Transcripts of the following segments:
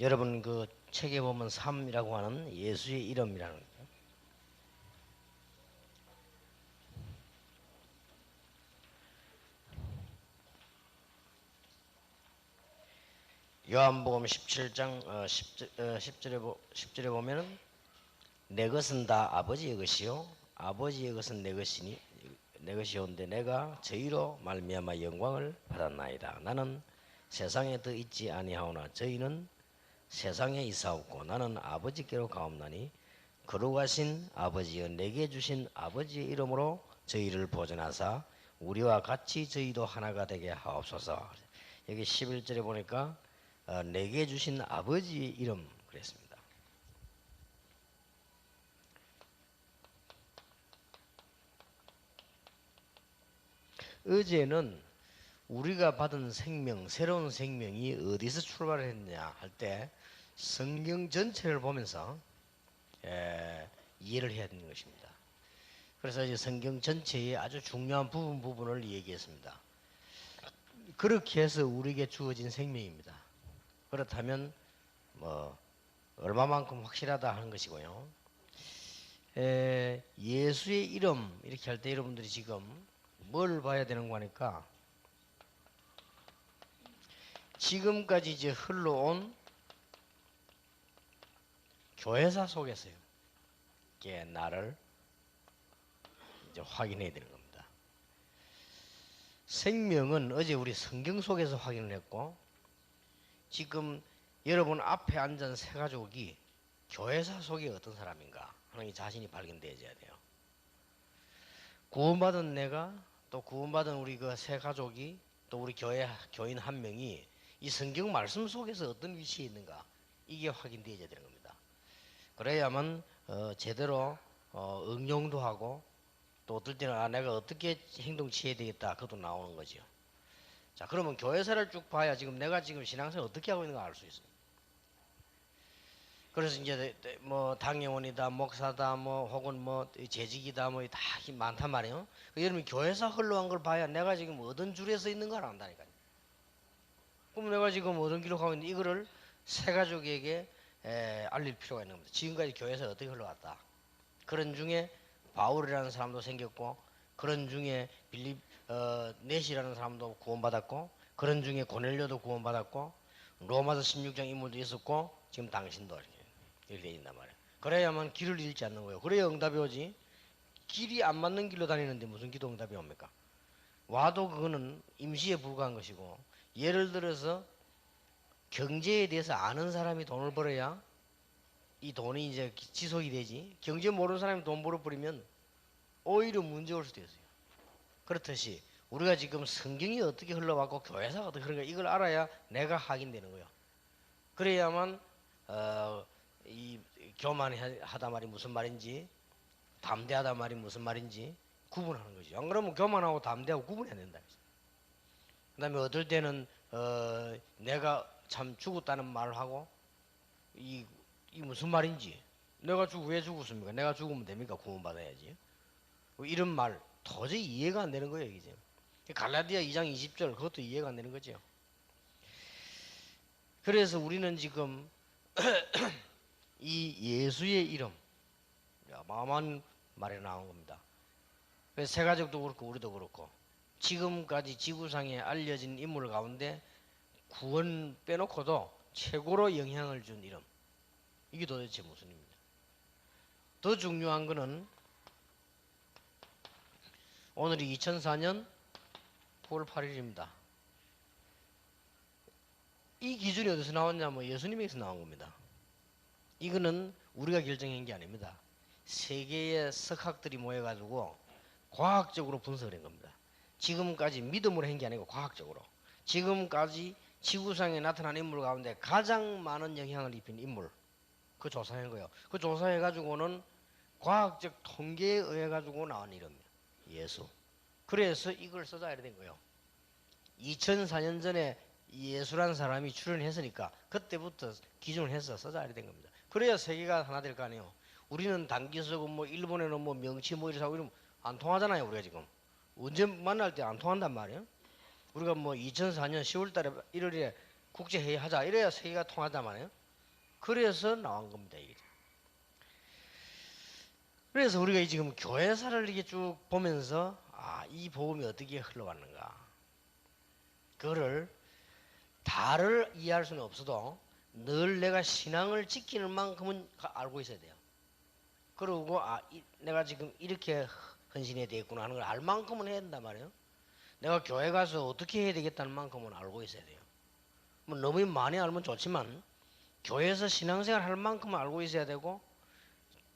여러분 그 책에 보면 삼이라고 하는 예수의 이름이라는 거예요. 요한복음 17장 10절에 보면은 내 것은 다 아버지의 것이요 아버지의 것은 내 것이니 내 것이온데 내가 저희로 말미암아 영광을 받았나이다. 나는 세상에 더 있지 아니하오나 저희는 세상에 있사옵고 나는 아버지께로 가옵나니 거룩하신 아버지여 내게 주신 아버지의 이름으로 저희를 보존하사 우리와 같이 저희도 하나가 되게 하옵소서. 여기 11절에 보니까 내게 주신 아버지의 이름 그랬습니다. 어제는 우리가 받은 생명, 새로운 생명이 어디서 출발했느냐 할 때 성경 전체를 보면서 이해를 해야 되는 것입니다. 그래서 이제 성경 전체의 아주 중요한 부분을 얘기했습니다. 그렇게 해서 우리에게 주어진 생명입니다. 그렇다면 뭐 얼마만큼 확실하다 하는 것이고요. 예수의 이름 이렇게 할 때 여러분들이 지금 뭘 봐야 되는 거니까 지금까지 이제 흘러온 교회사 속에서요. 이게 나를 이제 확인해야 되는 겁니다. 생명은 어제 우리 성경 속에서 확인을 했고 지금 여러분 앞에 앉은 세 가족이 교회사 속에 어떤 사람인가 하는 게 자신이 발견되어져야 돼요. 구원받은 내가 또 구원받은 우리 그 세 가족이 또 우리 교인 한 명이 이 성경 말씀 속에서 어떤 위치에 있는가 이게 확인되어져야 되는 겁니다. 그래야만 제대로 응용도 하고 또 어떨 때는 내가 어떻게 행동 취해야 되겠다 그것도 나오는 거죠. 자 그러면 교회사를 쭉 봐야 지금 내가 지금 신앙생활 어떻게 하고 있는가 알 수 있어요. 그래서 이제 뭐 당회원이다 목사다 뭐 혹은 뭐 재직이다 뭐 다 많단 말이에요. 여러분 교회사 흘러간 걸 봐야 내가 지금 어떤 줄에 서 있는 걸 안다니까요. 그럼 내가 지금 어떤 길로 가고 있는데 이거를 세 가족에게 알릴 필요가 있는 겁니다. 지금까지 교회에서 어떻게 흘러갔다. 그런 중에 바울이라는 사람도 생겼고 그런 중에 넷이라는 사람도 구원받았고 그런 중에 고넬료도 구원받았고 로마서 16장 인물도 있었고 지금 당신도 이렇게 돼 있단 말이에요. 그래야만 길을 잃지 않는 거예요. 그래야 응답이 오지. 길이 안 맞는 길로 다니는데 무슨 기도 응답이 옵니까? 와도 그거는 임시에 불과한 것이고 예를 들어서 경제에 대해서 아는 사람이 돈을 벌어야 이 돈이 이제 지속이 되지. 경제 모르는 사람이 돈 벌어버리면 오히려 문제 올 수도 있어요. 그렇듯이 우리가 지금 성경이 어떻게 흘러왔고 교회사가 어떻게 흘러가 이걸 알아야 내가 확인되는 거예요. 그래야만 이 교만하다 말이 무슨 말인지 담대하다 말이 무슨 말인지 구분하는 거죠. 안 그러면 교만하고 담대하고 구분해야 된다. 그 다음에 어떨 때는 내가 참 죽었다는 말을 하고 이 무슨 말인지 내가 왜 죽었습니까? 내가 죽으면 됩니까? 구원받아야지. 이런 말 도저히 이해가 안 되는 거예요. 이제 갈라디아 2장 20절 그것도 이해가 안 되는 거죠. 그래서 우리는 지금 이 예수의 이름 어마어마한 말이 나온 겁니다. 세 가족도 그렇고 우리도 그렇고 지금까지 지구상에 알려진 인물 가운데 구원 빼놓고도 최고로 영향을 준 이름 이게 도대체 무슨 의미입니까? 더 중요한 거는 오늘이 2004년 9월 8일입니다. 이 기준이 어디서 나왔냐면 예수님에게서 나온 겁니다. 이거는 우리가 결정한 게 아닙니다. 세계의 석학들이 모여가지고 과학적으로 분석을 한 겁니다. 지금까지 믿음으로 한 게 아니고 과학적으로. 지금까지 지구상에 나타난 인물 가운데 가장 많은 영향을 입힌 인물 그 조사한 거예요. 그 조사해가지고는 과학적 통계에 의해가지고 나온 이름이에요. 예수. 그래서 이걸 써줘야 된 거예요. 2004년 전에 예수란 사람이 출연했으니까 그때부터 기준을 해서 써줘야 된 겁니다. 그래야 세계가 하나 될 거 아니에요. 우리는 단기석은 뭐 일본에는 뭐 명치 뭐 이러고 이러면 안 통하잖아요. 우리가 지금 언제 만날 때 안 통한단 말이에요. 우리가 뭐 2004년 10월달에 1월에 국제회의 하자 이래야 세계가 통하단 말이에요. 그래서 나온 겁니다. 이게. 그래서 우리가 지금 교회사를 이렇게 쭉 보면서 이 복음이 어떻게 흘러왔는가, 그거를 다를 이해할 수는 없어도 늘 내가 신앙을 지키는 만큼은 알고 있어야 돼요. 그리고 내가 지금 이렇게 헌신해야 되겠구나 하는 걸 알 만큼은 해야 된단 말이에요. 내가 교회 가서 어떻게 해야 되겠다는 만큼은 알고 있어야 돼요. 뭐 너무 많이 알면 좋지만 교회에서 신앙생활 할 만큼은 알고 있어야 되고,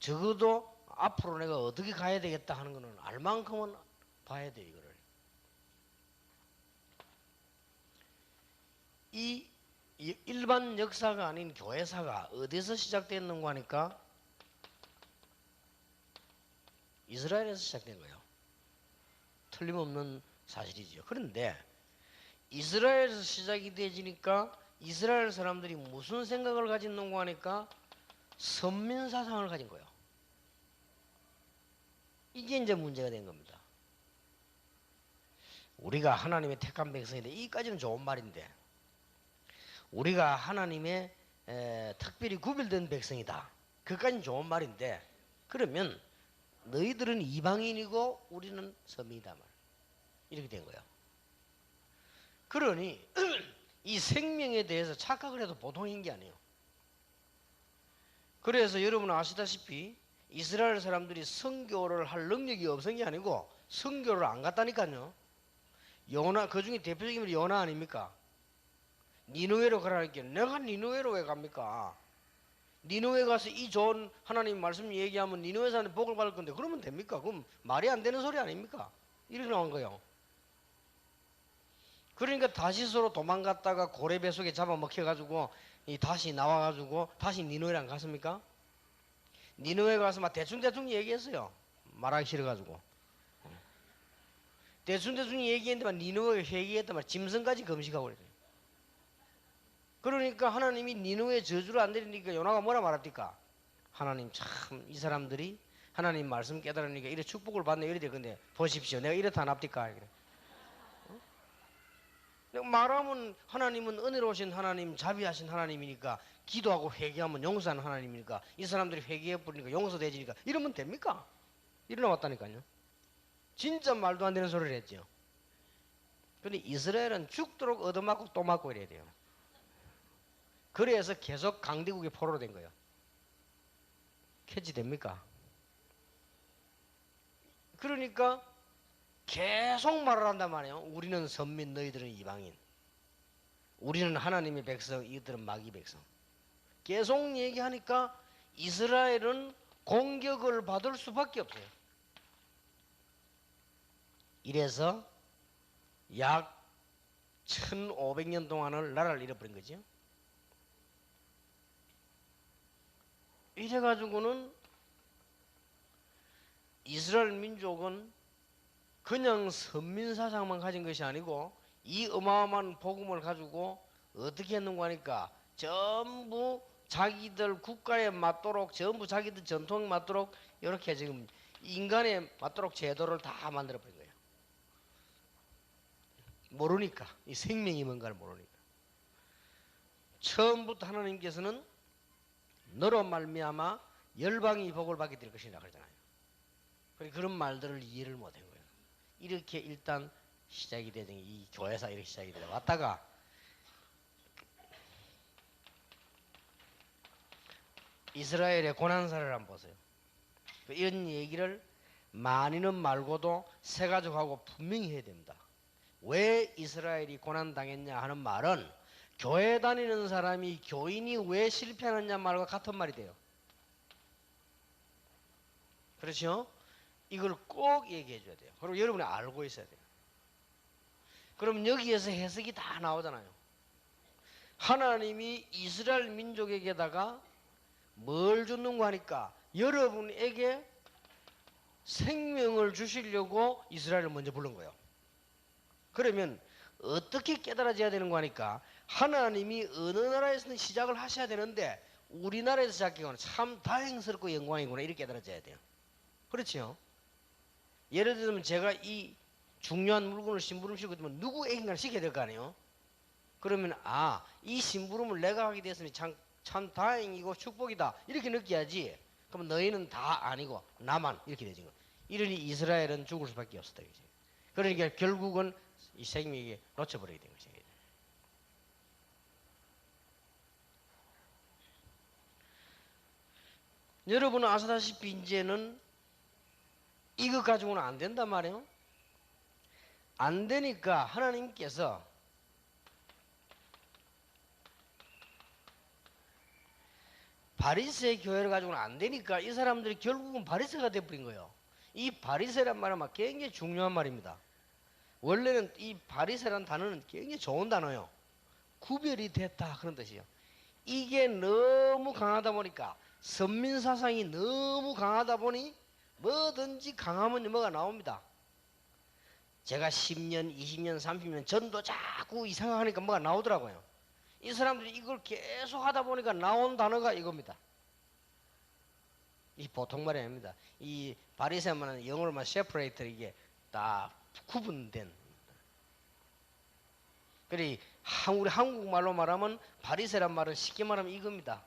적어도 앞으로 내가 어떻게 가야 되겠다 하는 거는 알 만큼은 봐야 돼요. 이거를. 이 일반 역사가 아닌 교회사가 어디서 시작됐는가 하니까 이스라엘에서 시작된 거예요. 틀림없는 사실이죠. 그런데 이스라엘에서 시작이 되지니까 이스라엘 사람들이 무슨 생각을 가졌는가 하니까 선민사상을 가진 거예요. 이게 이제 문제가 된 겁니다. 우리가 하나님의 택한 백성인데, 이까지는 좋은 말인데, 우리가 하나님의 특별히 구별된 백성이다, 그까지는 좋은 말인데, 그러면 너희들은 이방인이고 우리는 선민이다 말, 이렇게 된 거예요. 그러니 이 생명에 대해서 착각을 해도 보통인 게 아니에요. 그래서 여러분 아시다시피 이스라엘 사람들이 선교를 할 능력이 없은 게 아니고 선교를 안 갔다니까요. 요나, 그 중에 대표적인 요나 아닙니까? 니느웨로 가라니까 내가 니느웨로 왜 갑니까? 니느웨 가서 이 좋은 하나님 말씀 얘기하면 니느웨 사람이 복을 받을 건데 그러면 됩니까? 그럼 말이 안 되는 소리 아닙니까? 이렇게 나온 거예요. 그러니까 다시서로 도망갔다가 고래배 속에 잡아먹혀가지고 다시 나와가지고 다시 니느웨랑 갔습니까? 니느웨 가서 막 대충대충 얘기했어요. 말하기 싫어가지고. 대충대충 얘기했는데 니느웨가 회개했단 말이야. 짐승까지 금식하고 그랬어요. 그러니까 하나님이 니느웨 저주를 안 내리니까 요나가 뭐라 말합니까? 하나님 참 이 사람들이 하나님 말씀 깨달으니까 이래 축복을 받네 이래 돼. 근데 보십시오, 내가 이렇다 안 합니까? 말하면 하나님은 은혜로우신 하나님, 자비하신 하나님이니까, 기도하고 회개하면 용서하는 하나님이니까, 이 사람들이 회개해버리니까 용서되지니까 이러면 됩니까? 일어나왔다니까요. 진짜 말도 안 되는 소리를 했죠. 근데 이스라엘은 죽도록 얻어맞고 또 맞고 이래야 돼요. 그래서 계속 강대국의 포로로 된 거예요. 캐치됩니까? 그러니까 계속 말을 한단 말이에요. 우리는 선민, 너희들은 이방인. 우리는 하나님의 백성, 이들은 마귀 백성. 계속 얘기하니까 이스라엘은 공격을 받을 수밖에 없어요. 이래서 약 1500년 동안을 나라를 잃어버린 거죠. 이래가지고는 이스라엘 민족은 그냥 선민사상만 가진 것이 아니고 이 어마어마한 복음을 가지고 어떻게 했는가 하니까 전부 자기들 국가에 맞도록, 전부 자기들 전통에 맞도록 이렇게 지금 인간에 맞도록 제도를 다 만들어버린 거예요. 모르니까, 이 생명이 뭔가를 모르니까. 처음부터 하나님께서는 너로 말미암아 열방이 복을 받게 될 것이라 그러잖아요. 그런 말들을 이해를 못한 거예요. 이렇게 일단 시작이 되는 이 교회사 이렇게 시작이 되다 왔다가 이스라엘의 고난사를 한번 보세요. 이런 얘기를 많이는 말고도 세 가족하고 분명히 해야 됩니다. 왜 이스라엘이 고난당했냐 하는 말은 교회 다니는 사람이 교인이 왜 실패하느냐 말과 같은 말이 돼요. 그렇죠? 이걸 꼭 얘기해 줘야 돼요. 그리고 여러분이 알고 있어야 돼요. 그럼 여기에서 해석이 다 나오잖아요. 하나님이 이스라엘 민족에게다가 뭘 줬는가 하니까 여러분에게 생명을 주시려고 이스라엘을 먼저 부른 거예요. 그러면 어떻게 깨달아져야 되는가 하니까 하나님이 어느 나라에서는 시작을 하셔야 되는데 우리나라에서 시작하기는 참 다행스럽고 영광이구나, 이렇게 깨달아져야 돼요. 그렇죠? 예를 들면 제가 이 중요한 물건을 심부름 싣고 있으면 누구에게나 시켜야 될 거 아니에요? 그러면 이 심부름을 내가 하게 됐으니 참 참 다행이고 축복이다 이렇게 느껴야지. 그럼 너희는 다 아니고 나만 이렇게 되지. 이러니 이스라엘은 죽을 수밖에 없었다. 그러니까 결국은 이 생명이 놓쳐버리게 된 것이에요. 여러분은 아시다시피 이제는 이것 가지고는 안 된단 말이에요. 안 되니까 하나님께서 바리새 교회를 가지고는 안 되니까 이 사람들이 결국은 바리새가 돼버린 거예요. 이 바리새란 말은 막 굉장히 중요한 말입니다. 원래는 이 바리새란 단어는 굉장히 좋은 단어예요. 구별이 됐다 그런 뜻이에요. 이게 너무 강하다 보니까 선민사상이 너무 강하다 보니 뭐든지 강하면 뭐가 나옵니다. 제가 10년, 20년, 30년 전도 자꾸 이상하니까 뭐가 나오더라고요. 이 사람들이 이걸 계속 하다 보니까 나온 단어가 이겁니다. 이 보통 말이 아닙니다. 이 바리새만은 영어로만 separate 이게 다 구분된. 그래 우리 한국말로 말하면 바리새란 말은 쉽게 말하면 이겁니다.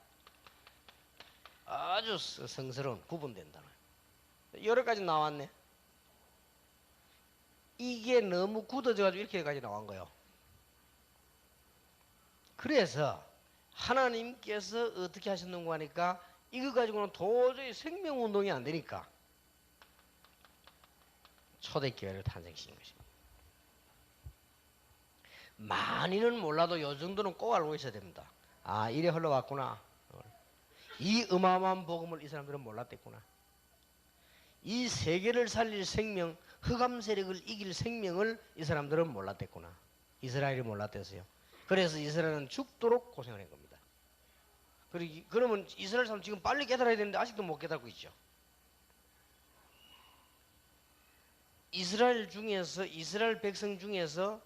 아주 성스러운 구분된 단어. 여러 가지 나왔네. 이게 너무 굳어져가지고 이렇게까지 나온 거예요. 그래서 하나님께서 어떻게 하셨는가 하니까 이거 가지고는 도저히 생명운동이 안 되니까 초대교회를 탄생시킨 것입니다. 많이는 몰라도 요 정도는 꼭 알고 있어야 됩니다. 아 이래 흘러왔구나. 이 어마어마한 복음을 이 사람들은 몰랐댔구나. 이 세계를 살릴 생명, 흑암 세력을 이길 생명을 이 사람들은 몰랐댔구나. 이스라엘이 몰랐댔어요. 그래서 이스라엘은 죽도록 고생을 한 겁니다. 그러면 이스라엘 사람 지금 빨리 깨달아야 되는데 아직도 못 깨닫고 있죠. 이스라엘 백성 중에서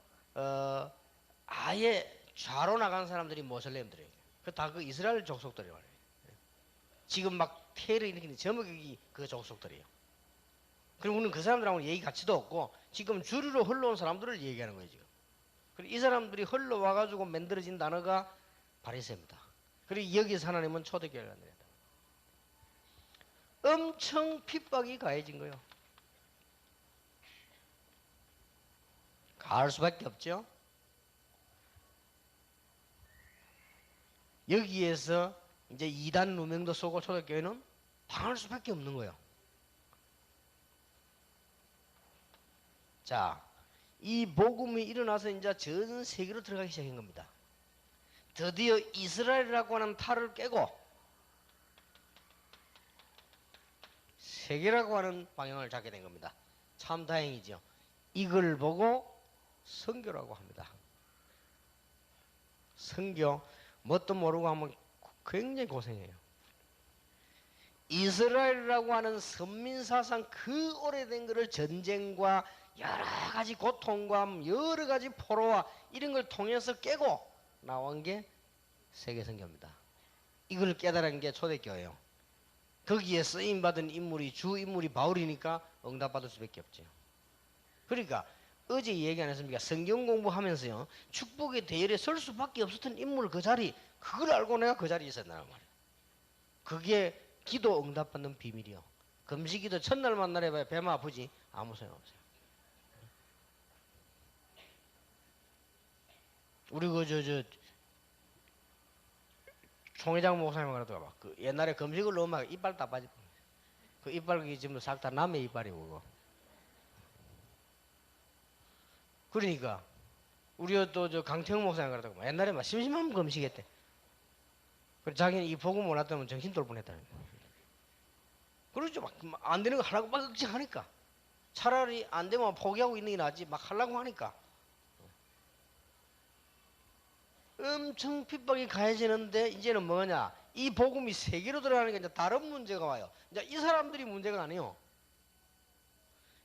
아예 좌로 나간 사람들이 모슬렘들이에요. 다 그 이스라엘 족속들이에요. 지금 막 테러 일으키는 제목이 그 족속들이에요. 그리고 우리는 그 사람들하고는 얘기 가치도 없고 지금 주류로 흘러온 사람들을 얘기하는 거예요 지금. 그리고 이 사람들이 흘러와가지고 만들어진 단어가 바리새입니다. 그리고 여기서 하나님은 초대교회를 만들었다. 엄청 핍박이 가해진 거예요. 가할 수밖에 없죠. 여기에서 이제 이단 누명도 쏘고 초대교회는 당할 수밖에 없는 거예요. 자, 이 복음이 일어나서 이제 전 세계로 들어가기 시작한 겁니다. 드디어 이스라엘이라고 하는 탈을 깨고 세계라고 하는 방향을 잡게 된 겁니다. 참 다행이죠. 이걸 보고 선교라고 합니다. 선교, 뭣도 모르고 하면 굉장히 고생해요. 이스라엘이라고 하는 선민사상 그 오래된 것을 전쟁과 여러 가지 고통과 여러 가지 포로와 이런 걸 통해서 깨고 나온 게 세계선교입니다. 이걸 깨달은 게 초대교회예요. 거기에 쓰임받은 인물이 주 인물이 바울이니까 응답받을 수밖에 없죠. 그러니까 어제 얘기 안 했습니까? 성경 공부하면서요 축복의 대열에 설 수밖에 없었던 인물 그 자리 그걸 알고 내가 그 자리에 있었단 말이에요. 그게 기도 응답받는 비밀이요. 금식기도 첫날 만날 해봐야 배만 아프지 아무 소용 없어요. 우리 총회장 목사님 그러더라고. 그 옛날에 금식을 너무 막 이빨 다 빠지. 그 이빨이 지금 싹 다 남의 이빨이고. 그러니까 우리 또 강태형 목사님 그러더라고. 옛날에 막 심심하면 금식했대. 그래서 자기는 이 복음 몰랐다면 정신 돌 뻔했다는 거예요. 그렇죠. 막 안 되는 거 하라고 막 억지하니까. 차라리 안 되면 포기하고 있는 게 낫지 막 하려고 하니까. 엄청 핍박이 가해지는데 이제는 뭐냐? 이 복음이 세계로 들어가니까 이제 다른 문제가 와요. 이제 이 사람들이 문제가 아니에요.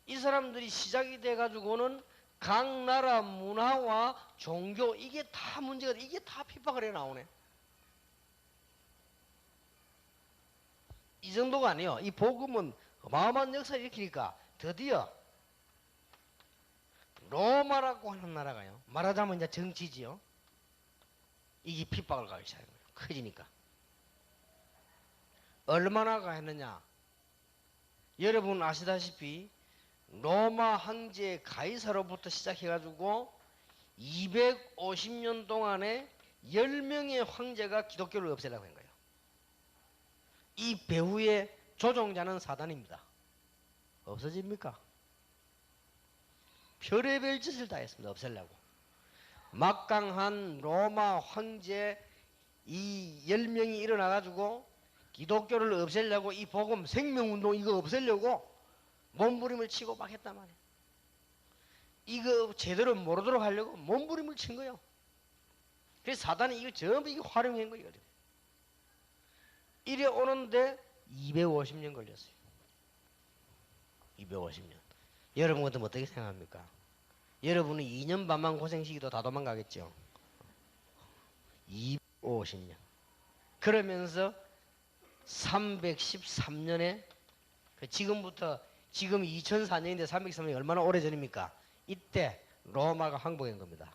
이 사람들이 시작이 돼가지고는 각 나라 문화와 종교 이게 다 문제가 이게 다 핍박을 해 나오네. 이 정도가 아니에요. 이 복음은 어마어마한 역사를 일으키니까 드디어 로마라고 하는 나라가요. 말하자면 이제 정치지요. 이게 핍박을 가기 시작한 거예요. 커지니까. 얼마나 가했느냐? 여러분 아시다시피 로마 황제 가이사로부터 시작해가지고 250년 동안에 10명의 황제가 기독교를 없애려고 한 거예요. 이 배후의 조종자는 사단입니다. 없어집니까? 별의별 짓을 다 했습니다. 없애려고. 막강한 로마 황제 이 10명이 일어나가지고 기독교를 없애려고 이 복음 생명운동 이거 없애려고 몸부림을 치고 막 했단 말이에요. 이거 제대로 모르도록 하려고 몸부림을 친 거예요. 그래서 사단이 이거 전부 이거 활용한 거예요. 이래 오는데 250년 걸렸어요. 250년. 여러분 같으면 어떻게 생각합니까? 여러분은 2년 반만 고생시키도 다 도망가겠죠. 250년. 그러면서 313년에 지금부터 지금 2004년인데 303년이 얼마나 오래전입니까? 이때 로마가 항복한 겁니다.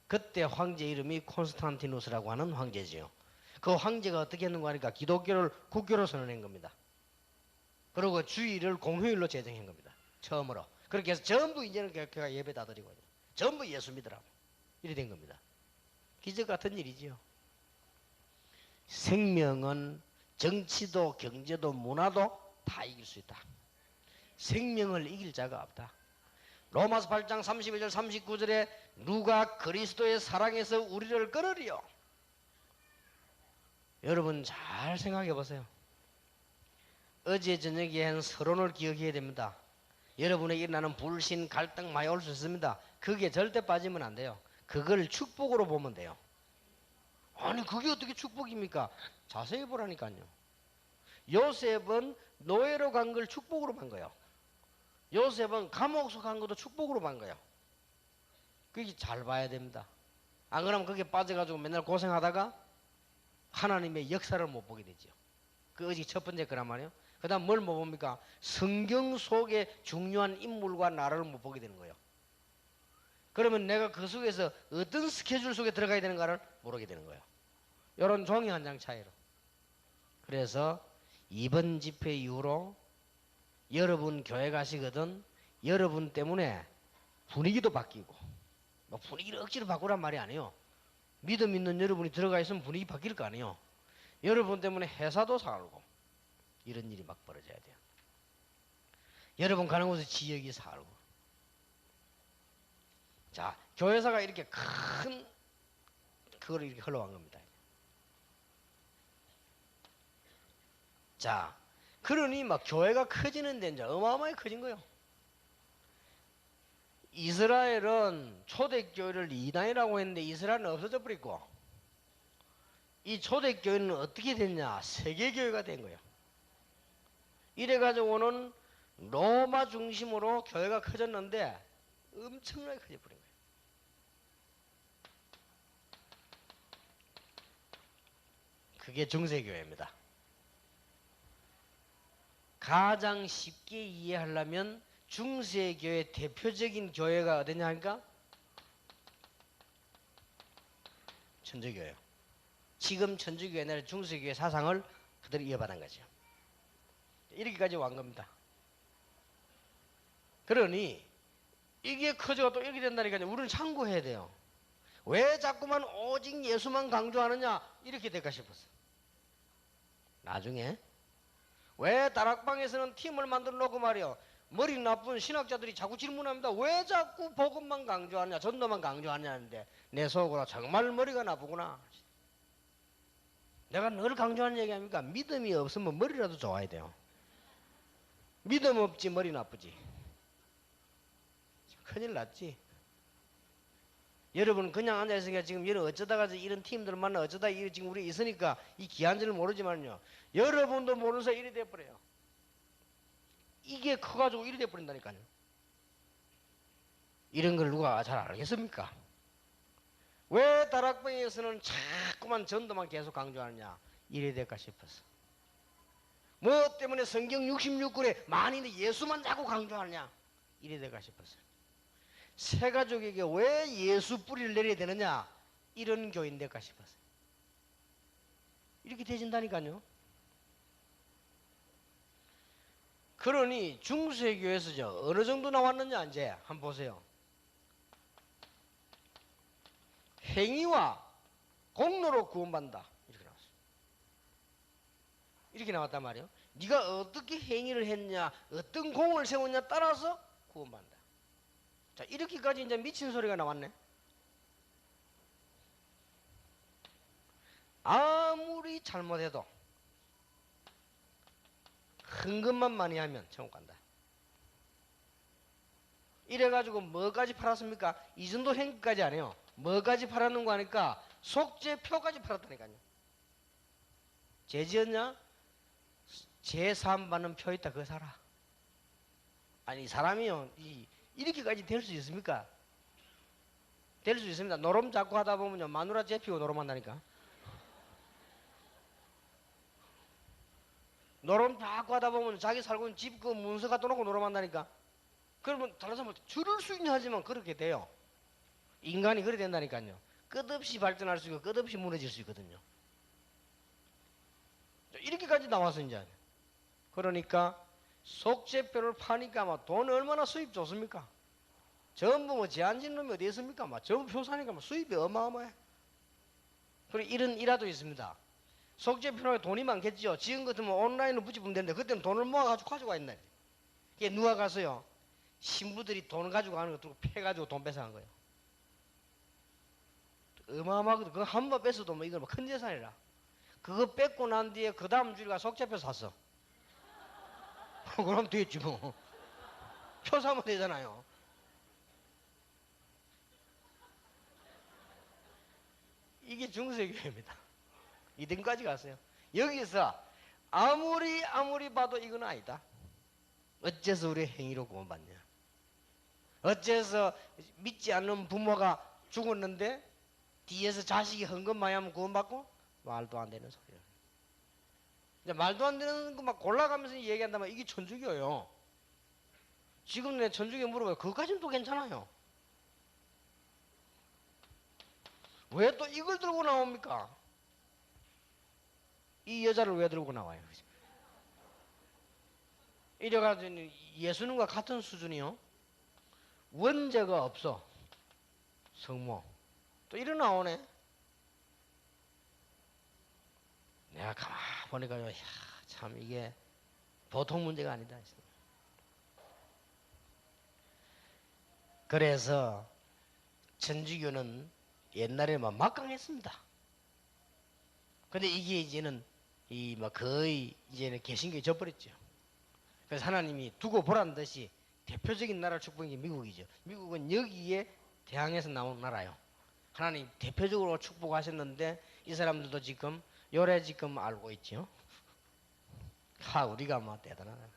그때 황제 이름이 콘스탄티누스라고 하는 황제지요. 그 황제가 어떻게 했는가 하니까 기독교를 국교로 선언한 겁니다. 그리고 주일을 공휴일로 제정한 겁니다. 처음으로. 그렇게 해서 전부 이제는 교회가 예배 다 드리고 전부 예수 믿으라고 이래 된 겁니다. 기적 같은 일이지요. 생명은 정치도 경제도 문화도 다 이길 수 있다. 생명을 이길 자가 없다. 로마서 8장 31절 39절에 누가 그리스도의 사랑에서 우리를 끊으리요. 여러분 잘 생각해 보세요. 어제 저녁에 한 서론을 기억해야 됩니다. 여러분에게 일어나는 불신, 갈등 많이 올 수 있습니다. 그게 절대 빠지면 안 돼요. 그걸 축복으로 보면 돼요. 아니 그게 어떻게 축복입니까? 자세히 보라니까요. 요셉은 노예로 간 걸 축복으로 본 거예요. 요셉은 감옥 속한 것도 축복으로 본 거예요. 그게 잘 봐야 됩니다. 안 그러면 그게 빠져가지고 맨날 고생하다가 하나님의 역사를 못 보게 되죠. 그 어제 첫 번째 거란 말이에요. 그 다음 뭘 못 봅니까? 성경 속의 중요한 인물과 나라를 못 보게 되는 거예요. 그러면 내가 그 속에서 어떤 스케줄 속에 들어가야 되는가를 모르게 되는 거예요. 이런 종이 한 장 차이로. 그래서 이번 집회 이후로 여러분 교회 가시거든 여러분 때문에 분위기도 바뀌고 뭐 분위기를 억지로 바꾸란 말이 아니에요. 믿음 있는 여러분이 들어가 있으면 분위기 바뀔 거 아니에요. 여러분 때문에 회사도 살고 이런 일이 막 벌어져야 돼요. 여러분 가는 곳에 지역이 살고. 자, 교회사가 이렇게 큰 그걸 이렇게 흘러간 겁니다. 자, 그러니 막 교회가 커지는 데 이제 어마어마하게 커진 거예요. 이스라엘은 초대교회를 이단이라고 했는데 이스라엘은 없어져 버리고 이 초대교회는 어떻게 됐냐? 세계교회가 된 거예요. 이래가지고는 로마 중심으로 교회가 커졌는데 엄청나게 커져버린 거예요. 그게 중세교회입니다. 가장 쉽게 이해하려면 중세교회 대표적인 교회가 어디냐 하니까 천주교예요. 지금 천주교회 옛날에 중세교회 사상을 그대로 이어받은 거죠. 이렇게까지 온 겁니다. 그러니 이게 커져가 또 이렇게 된다니까요. 우리는 참고해야 돼요. 왜 자꾸만 오직 예수만 강조하느냐 이렇게 될까 싶었어. 나중에 왜 다락방에서는 팀을 만들어 놓고 말이요. 머리 나쁜 신학자들이 자꾸 질문합니다. 왜 자꾸 복음만 강조하냐 전도만 강조하냐는데 내 속으로 정말 머리가 나쁘구나. 내가 늘 강조하는 얘기 아닙니까? 믿음이 없으면 머리라도 좋아야 돼요. 믿음 없지 머리 나쁘지. 큰일 났지. 여러분 그냥 앉아있으니까 지금 여러분 어쩌다가 이런 팀들 만나 어쩌다 지금 우리 있으니까 이 귀한 줄을 모르지만요. 여러분도 모르는 사이 이리 돼버려요. 이게 커가지고 이리 돼버린다니까요. 이런 걸 누가 잘 알겠습니까? 왜 다락방에서는 자꾸만 전도만 계속 강조하느냐 이래 될까 싶어서. 뭐 때문에 성경 66권에 많이 예수만 자꾸 강조하느냐 이래 될까 싶어서. 새 가족에게 왜 예수 뿌리를 내려야 되느냐 이런 교인 될까 싶었어요. 이렇게 되진다니까요. 그러니 중세교에서 어느 정도 나왔느냐 이제 한번 보세요. 행위와 공로로 구원받는다 이렇게 나왔어요. 이렇게 나왔단 말이에요. 네가 어떻게 행위를 했냐, 어떤 공을 세웠냐 따라서 구원받는다. 자, 이렇게까지 이제 미친 소리가 나왔네. 아무리 잘못해도 헌금만 많이 하면 천국 간다. 이래가지고 뭐까지 팔았습니까? 이 정도 행위까지 안 해요. 뭐까지 팔았는 거 하니까 속죄표까지 팔았다니까요. 죄 지었냐? 죄 사함 받는 표 있다 그거 사라. 아니 사람이요 이렇게까지 될 수 있습니까? 될 수 있습니다. 노름 자꾸 하다 보면요 마누라 잡히고 노름한다니까. 노름 자꾸 하다 보면 자기 살고 있는 집 그 문서 갖다 놓고 노름한다니까. 그러면 다른 사람한테 줄을 수 있는 하지만 그렇게 돼요. 인간이 그래 된다니까요. 끝없이 발전할 수 있고 끝없이 무너질 수 있거든요. 이렇게까지 나와서 이제 그러니까 속죄표를 파니까 막 돈 얼마나 수입 좋습니까? 전부 뭐 제한진 놈이 어디 있습니까? 막 전부 표 사니까 막 수입이 어마어마해. 그리고 이런 일화도 있습니다. 속죄표에 돈이 많겠죠. 지금 같으면 온라인으로 붙이면 되는데 그때는 돈을 모아가지고 가져가 있네. 이게 누가 가서요 신부들이 돈을 가지고 가는 거 두고 패가지고 돈 뺏어간 거예요. 어마어마하거든. 그거 한 번 뺏어도 뭐 이건 뭐 큰 재산이라. 그거 뺏고 난 뒤에 그 다음 주일가 속죄표 샀어. 그럼 됐지 뭐. 표 사면 되잖아요. 이게 중세교회입니다. 2등까지 갔어요. 여기서 아무리 봐도 이건 아니다. 어째서 우리 행위로 구원받냐? 어째서 믿지 않는 부모가 죽었는데 뒤에서 자식이 헌금 많이 하면 구원받고? 말도 안 되는 소리야. 이제 말도 안 되는 거 막 골라가면서 얘기한다면 이게 천주교예요. 지금 내 천주교 물어봐요. 그거까지는 또 괜찮아요. 왜 또 이걸 들고 나옵니까? 이 여자를 왜 들고 나와요? 이래가지고 예수님과 같은 수준이요. 원죄가 없어. 성모. 또 이래 나오네. 내가 가만 보니까요. 참 이게 보통 문제가 아니다. 그래서 천주교는 옛날에만 막강했습니다. 근데 이게 이제는 거의 이제는 개신교에 져버렸죠. 그래서 하나님이 두고 보란 듯이 대표적인 나라 축복인 게 미국이죠. 미국은 여기에 대항해서 나온 나라요. 하나님 대표적으로 축복하셨는데 이 사람들도 지금 요래 지금 알고 있죠. 우리가 뭐 대단하다.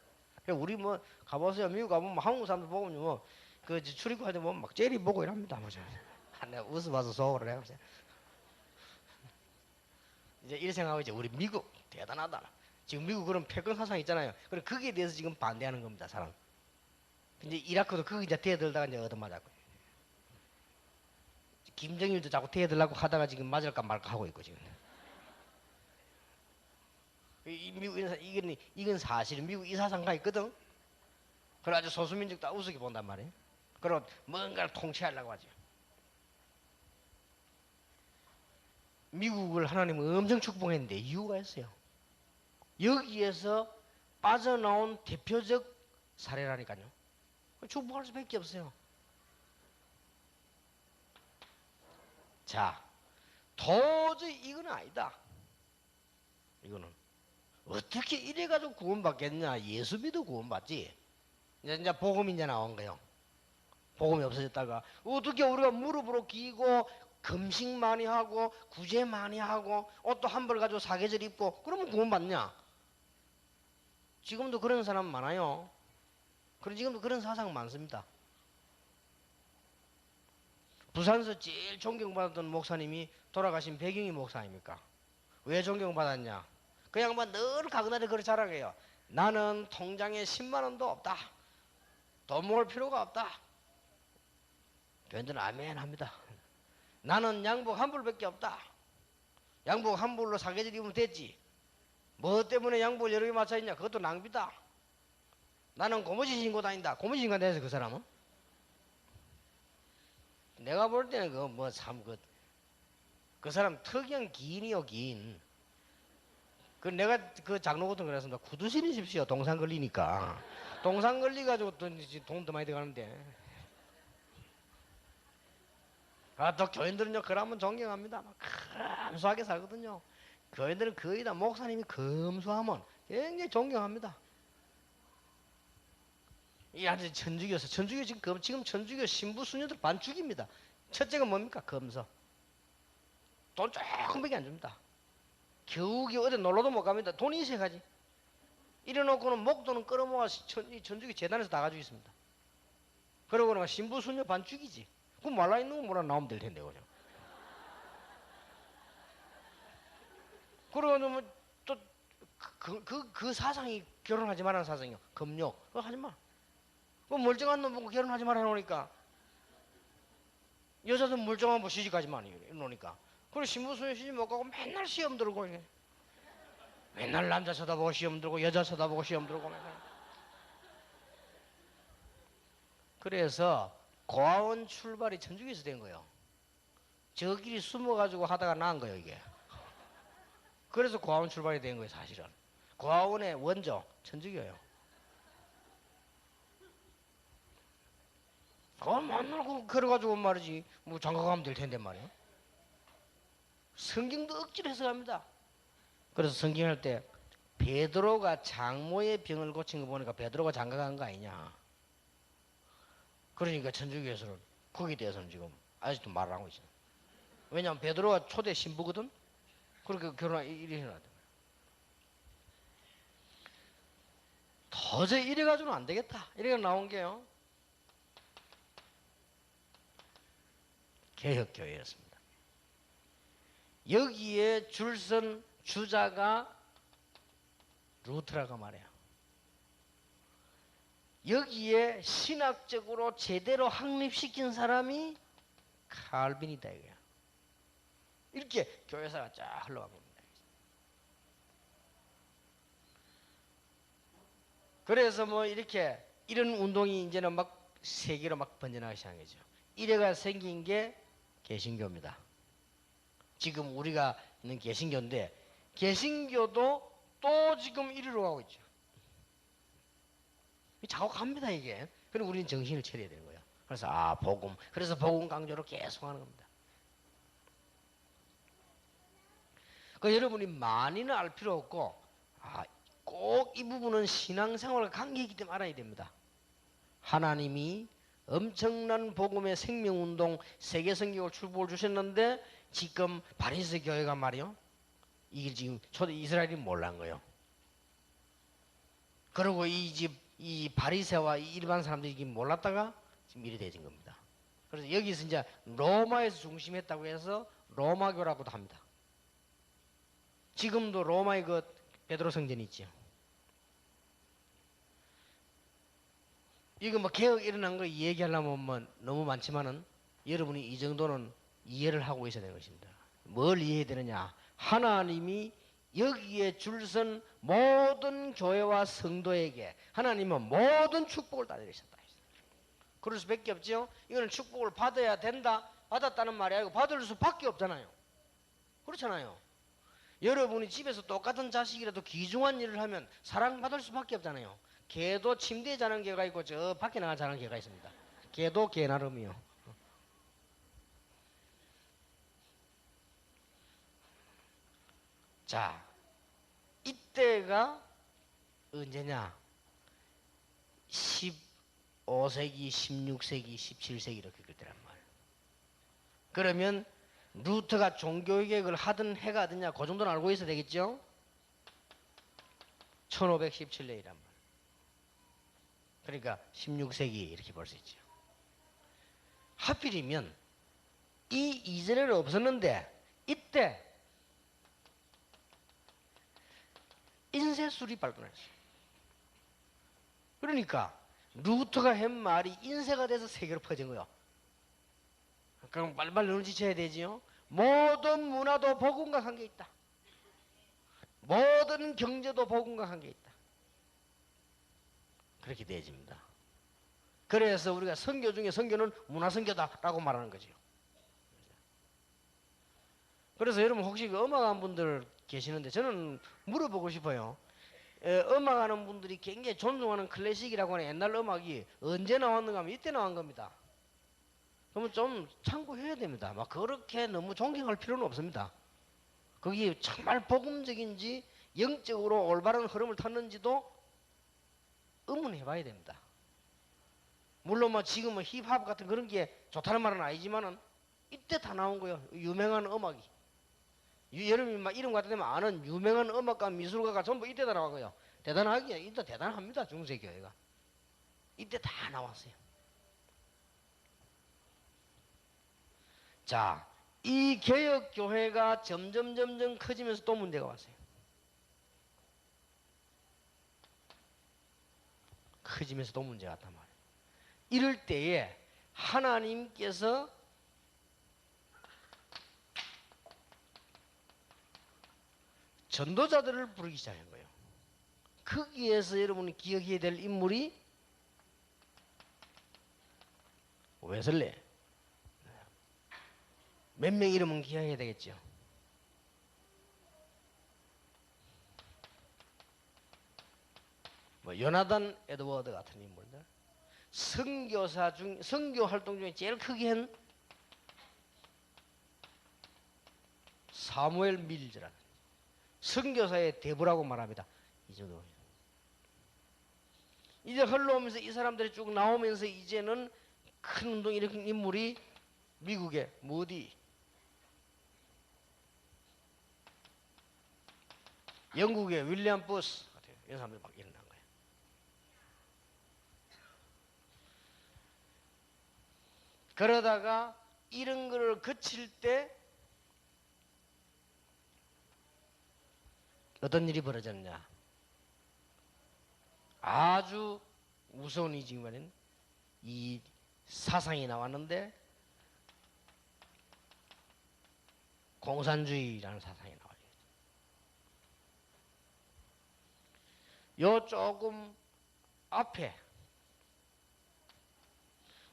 우리 뭐 가보세요. 미국 가보면 한국 사람들 보면 뭐그 출입구할 때 보면 막 젤리 보고 이랍니다. 내가 웃어봐서 속으로 해보세요. 이제 이렇게 생각하고 이제 우리 미국 대단하다. 지금 미국 그런 패권 사상 있잖아요. 그래 거기에 대해서 지금 반대하는 겁니다, 사람. 근데 이라크도 거기 이제 대들다가 이제 얻어맞았고. 김정일도 자꾸 대들라고 하다가 지금 맞을까 말까 하고 있고 지금. 미국 이건 사실 미국 이 사상가 있거든. 그래가지고 소수민족 다 우습게 본단 말이에요. 그리고 뭔가를 통치하려고 하죠. 미국을 하나님은 엄청 축복했는데 이유가 있어요. 여기에서 빠져나온 대표적 사례라니까요. 축복할 수밖에 없어요. 자, 도저히 이건 아니다. 이거는 어떻게 이래가지고 구원받겠냐? 예수 믿어 구원받지. 이제 복음이 이제 나온 거예요. 복음이 없어졌다가 어떻게 우리가 무릎으로 기고 금식 많이 하고 구제 많이 하고 옷도 한 벌 가지고 사계절 입고 그러면 구원받냐? 지금도 그런 사람 많아요. 그리고 지금도 그런 사상 많습니다. 부산에서 제일 존경받았던 목사님이 돌아가신 백영희 목사입니까? 왜 존경받았냐? 그 양반 늘 가그나데 그렇게 자랑해요. 나는 통장에 10만 원도 없다. 돈 모을 필요가 없다. 교인들은 아멘 합니다. 나는 양복 한 벌밖에 없다. 양복 한 벌로 사계절 입으면 됐지. 뭐 때문에 양복을 여러 개 맞춰 있냐? 그것도 낭비다. 나는 고무신 신고 다닌다. 고무신 신고 다녀서 그 사람은? 내가 볼 때는 그 뭐 참 그 사람 특이한 기인이요, 기인. 그 내가 그 장로 같은 거 그랬습니다. 구두 신으십시오. 동상 걸리니까. 동상 걸리가지고 또 돈도 많이 들어가는데. 아, 또 교인들은요, 그러면 존경합니다. 막 감수하게 살거든요. 교인들은 거의 다 목사님이 검소하면 굉장히 존경합니다. 이 아주 천주교에서 천주교 지금 천주교 신부 수녀들 반죽입니다. 첫째가 뭡니까? 검소. 돈 조금밖에 안 줍니다. 겨우겨우 어디 놀러도 못 갑니다. 돈이 있어야 가지. 이래놓고는 목돈은 끌어모아서 천주교 재단에서 다 가지고 있습니다. 그러고는 신부 수녀 반죽이지. 그럼 말라있는 거 뭐라 나오면 될 텐데, 그죠? 그러고 또 그 사상이 결혼하지 말라는 사상이요. 금욕. 그거 하지 마. 그 멀쩡한 놈 보고 결혼하지 말아 놓으니까. 여자도 멀쩡한 뭐 시집가지 마 이러니까. 그리고 신부 수녀 시집 못 가고 맨날 시험 들고 이게. 맨날 남자 쳐다보고 시험 들고 여자 쳐다보고 시험 들고 맨날. 그래서 고아원 출발이 천주교에서 된 거예요. 저끼리 숨어가지고 하다가 난 거예요, 이게. 그래서 고아원 출발이 된 거예요, 사실은. 고아원의 원조, 천주교예요. 맨날 그래가지고 말이지, 뭐 장가 가면 될 텐데 말이야. 성경도 억지로 해석합니다. 그래서 성경할 때 베드로가 장모의 병을 고친 거 보니까 베드로가 장가 간 거 아니냐. 그러니까 천주교에서는 거기에 대해서는 지금 아직도 말을 하고 있어요. 왜냐하면 베드로가 초대 신부거든. 그렇게 결혼한 일이 일어나야 돼. 도저히 이래가지고는 안 되겠다. 이래가 나온 게요. 개혁교회였습니다. 여기에 줄선 주자가 루트라고 말해요. 여기에 신학적으로 제대로 확립시킨 사람이 칼빈이다 이거야. 이렇게 교회사가 쫙 흘러가 봅니다. 그래서 뭐 이렇게 이런 운동이 이제는 막 세계로 막 번져나가기 시작한 거죠. 이래가 생긴 게 개신교입니다. 지금 우리가 있는 개신교인데 개신교도 또 지금 이리로 가고 있죠. 자꾸 갑니다 이게. 그럼 우리는 정신을 차려야 되는 거예요. 그래서 복음. 그래서 복음 강조를 계속 하는 겁니다. 그 여러분이 많이는 알 필요 없고 꼭 이 부분은 신앙생활과 관계이기 때문에 알아야 됩니다. 하나님이 엄청난 복음의 생명운동 세계성경을 출복을 주셨는데 지금 바리새 교회가 말이요. 이게 지금 초대 이스라엘이 몰란 거예요. 그리고 이 바리새와 일반 사람들이 이게 몰랐다가 지금 이래 되진 겁니다. 그래서 여기서 이제 로마에서 중심했다고 해서 로마교라고도 합니다. 지금도 로마의 그 베드로 성전이 있죠. 이거 뭐 개혁 일어난 거 얘기하려면 뭐 너무 많지만은 여러분이 이 정도는 이해를 하고 있어야 되는 것입니다. 뭘 이해해야 되느냐? 하나님이 여기에 줄선 모든 교회와 성도에게 하나님은 모든 축복을 다 내리셨다. 그럴 수밖에 없죠. 이거는 축복을 받아야 된다. 받았다는 말이 아니고 받을 수밖에 없잖아요. 그렇잖아요. 여러분이 집에서 똑같은 자식이라도 귀중한 일을 하면 사랑받을 수밖에 없잖아요. 개도 침대에 자는 개가 있고 저 밖에 나가 자는 개가 있습니다. 개도 개 나름이요. 자, 이때가 언제냐? 15세기, 16세기, 17세기 이렇게 그때란 말이에요. 그러면 루터가 종교개혁을 하던 해가 어디냐? 그 정도는 알고 있어야 되겠죠? 1517년이란 말이에요. 그러니까 16세기 이렇게 볼 수 있죠. 하필이면 이 이전에는 없었는데 이때 인쇄술이 발견했어요. 그러니까 루터가 한 말이 인쇄가 돼서 세계로 퍼진 거예요. 그럼 빨리빨리 눈치채야 되지요. 모든 문화도 복음과 관계 있다. 모든 경제도 복음과 관계 있다. 그렇게 되어집니다. 그래서 우리가 선교 중에 선교는 문화선교다라고 말하는 거죠. 그래서 여러분 혹시 그 음악하는 분들 계시는데 저는 물어보고 싶어요. 음악하는 분들이 굉장히 존중하는 클래식이라고 하는 옛날 음악이 언제 나왔는가 하면 이때 나온 겁니다. 그러면 좀 참고해야 됩니다. 막 그렇게 너무 존경할 필요는 없습니다. 그게 정말 복음적인지 영적으로 올바른 흐름을 탔는지도 의문해 봐야 됩니다. 물론 뭐 지금은 힙합 같은 그런 게 좋다는 말은 아니지만은 이때 다 나온 거예요. 유명한 음악이. 여러분이 막 이름 갖다 대면 아는 유명한 음악가 미술가가 전부 이때 다 나온 거예요. 대단하기야. 이때 대단합니다. 중세교회가. 이때 다 나왔어요. 자, 이 개혁교회가 점점 커지면서 또 문제가 왔어요. 커지면서 또 문제가 왔단 말이에요. 이럴 때에 하나님께서 전도자들을 부르기 시작한 거예요. 거기에서 여러분이 기억해야 될 인물이 웨슬리. 몇 명 이름은 기억해야 되겠죠. 뭐 요나단 에드워드 같은 인물들. 선교 활동 중에 제일 크게 한 사무엘 밀즈라는 선교사의 대부라고 말합니다. 이 정도. 이제 흘러오면서 이 사람들이 쭉 나오면서 이제는 큰 운동 일으킨 인물이 미국의 무디, 영국의 윌리엄 부스 같아요. 이런 사람들이 막 일어난 거예요. 그러다가 이런 거를 거칠 때 어떤 일이 벌어졌냐. 아주 무서운 이지만은 이 사상이 나왔는데 공산주의라는 사상이 나와요. 요 조금 앞에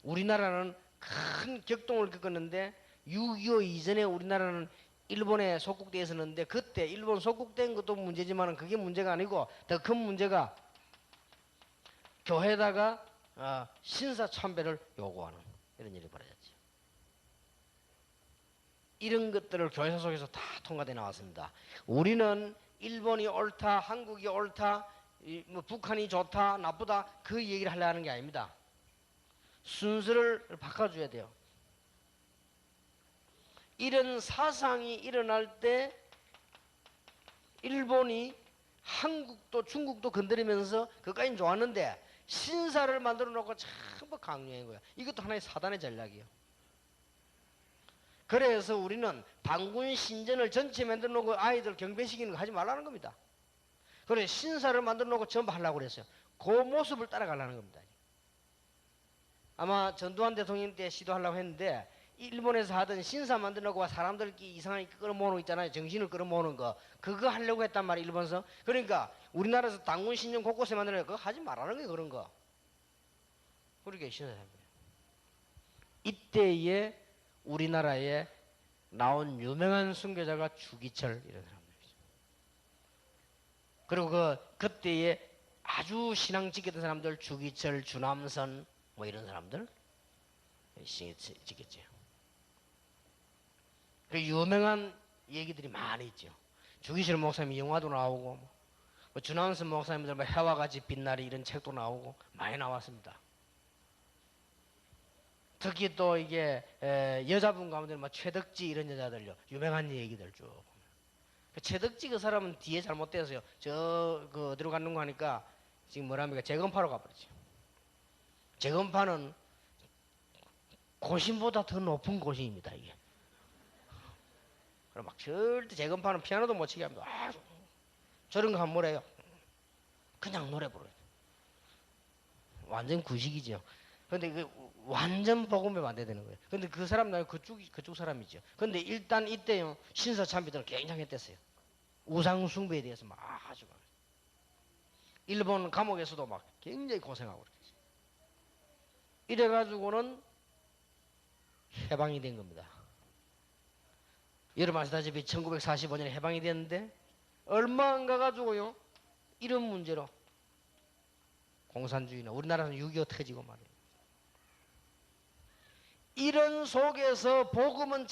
우리나라는 큰 격동을 겪었는데 6.25 이전에 우리나라는 일본에 속국되어 있었는데 그때 일본 속국된 것도 문제지만 그게 문제가 아니고 더 큰 문제가 교회에다가 신사참배를 요구하는 이런 일이 벌어졌죠. 이런 것들을 교회사 속에서 다 통과되어 나왔습니다. 우리는 일본이 옳다, 한국이 옳다, 뭐 북한이 좋다, 나쁘다 그 얘기를 하려고 하는 게 아닙니다. 순서를 바꿔줘야 돼요. 이런 사상이 일어날 때 일본이 한국도 중국도 건드리면서 그까지는 좋았는데 신사를 만들어 놓고 전부 강요한 거야. 이것도 하나의 사단의 전략이에요. 그래서 우리는 반군 신전을 전체 만들어 놓고 아이들 경배시키는 거 하지 말라는 겁니다. 그래 신사를 만들어 놓고 전부 하려고 그랬어요. 그 모습을 따라가려는 겁니다. 아마 전두환 대통령 때 시도하려고 했는데 일본에서 하던 신사 만들어 놓고 사람들끼리 이상하게 끌어모으는 거 있잖아요. 정신을 끌어모으는 거. 그거 하려고 했단 말이에요. 일본에서. 그러니까 우리나라에서 당군 신전 곳곳에 만들어 놓고 그거 하지 말라는 거예요. 그런 거. 그렇게 신사를 한 거예요. 이때에 우리나라에 나온 유명한 순교자가 주기철 이런 사람들이죠. 그리고 그때에 아주 신앙 지켰던 사람들 주기철, 주남선 뭐 이런 사람들 신이 지켰죠. 그 유명한 얘기들이 많이 있죠. 주기철 목사님 영화도 나오고 뭐 주남선 목사님들 뭐 해와 같이 빛나리 이런 책도 나오고 많이 나왔습니다. 특히 또 이게 여자분 가운데 막 최덕지 이런 여자들요 유명한 얘기들 쭉 그 최덕지 그 사람은 뒤에 잘못돼서요 그 어디로 갔는 거 하니까 지금 뭐랍니까 재건파로 가버리죠. 재건파는 고신보다 더 높은 고신입니다 이게. 그럼 막 절대 재건파는 피아노도 못 치게 합니다. 저런 거 하면 뭐래요? 그냥 노래 부르요. 완전 구식이죠. 근데 그 완전 복음에 반대되는 거예요. 근데 그 사람 나 그쪽 사람이죠. 근데 일단 이때요 신사참배들은 굉장히 했댔어요. 우상 숭배에 대해서 막 아주 일본 감옥에서도 막 굉장히 고생하고 그랬어요. 이래가지고는 해방이 된 겁니다. 여러분 아시다시피 1945년에 해방이 됐는데 얼마 안 가가지고요 이런 문제로 공산주의나 우리나라는 6.25 터지고 말이에요. 이런 속에서 복음은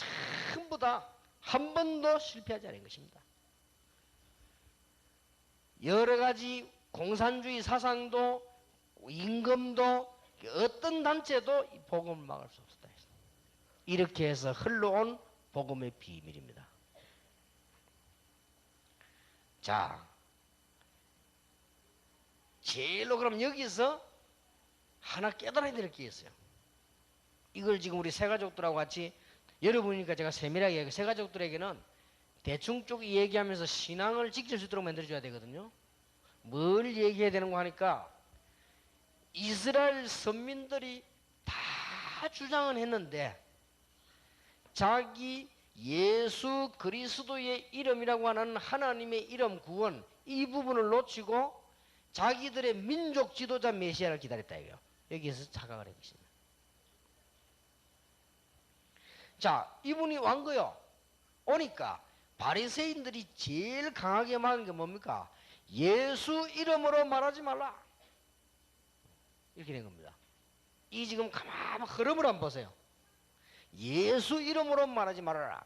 전부 다 한 번도 실패하지 않은 것입니다. 여러 가지 공산주의 사상도 임금도 어떤 단체도 이 복음을 막을 수 없었다. 이렇게 해서 흘러온 복음의 비밀입니다. 자, 제일로 그럼 여기서 하나 깨달아야 될 게 있어요. 이걸 지금 우리 새가족들하고 같이 여러분이니까 제가 세밀하게 얘기해요. 새가족들에게는 대충 쪽 얘기하면서 신앙을 지킬 수 있도록 만들어줘야 되거든요. 뭘 얘기해야 되는 거 하니까 이스라엘 선민들이 다 주장은 했는데 자기 예수 그리스도의 이름이라고 하는 하나님의 이름 구원 이 부분을 놓치고 자기들의 민족 지도자 메시아를 기다렸다 이거예요. 여기에서 착각을 해보십니다. 자, 이분이 왕 거요. 오니까 바리새인들이 제일 강하게 말한 게 뭡니까? 예수 이름으로 말하지 말라. 이렇게 된 겁니다. 이 지금 가만 흐름을 한번 보세요. 예수 이름으로 말하지 말아라.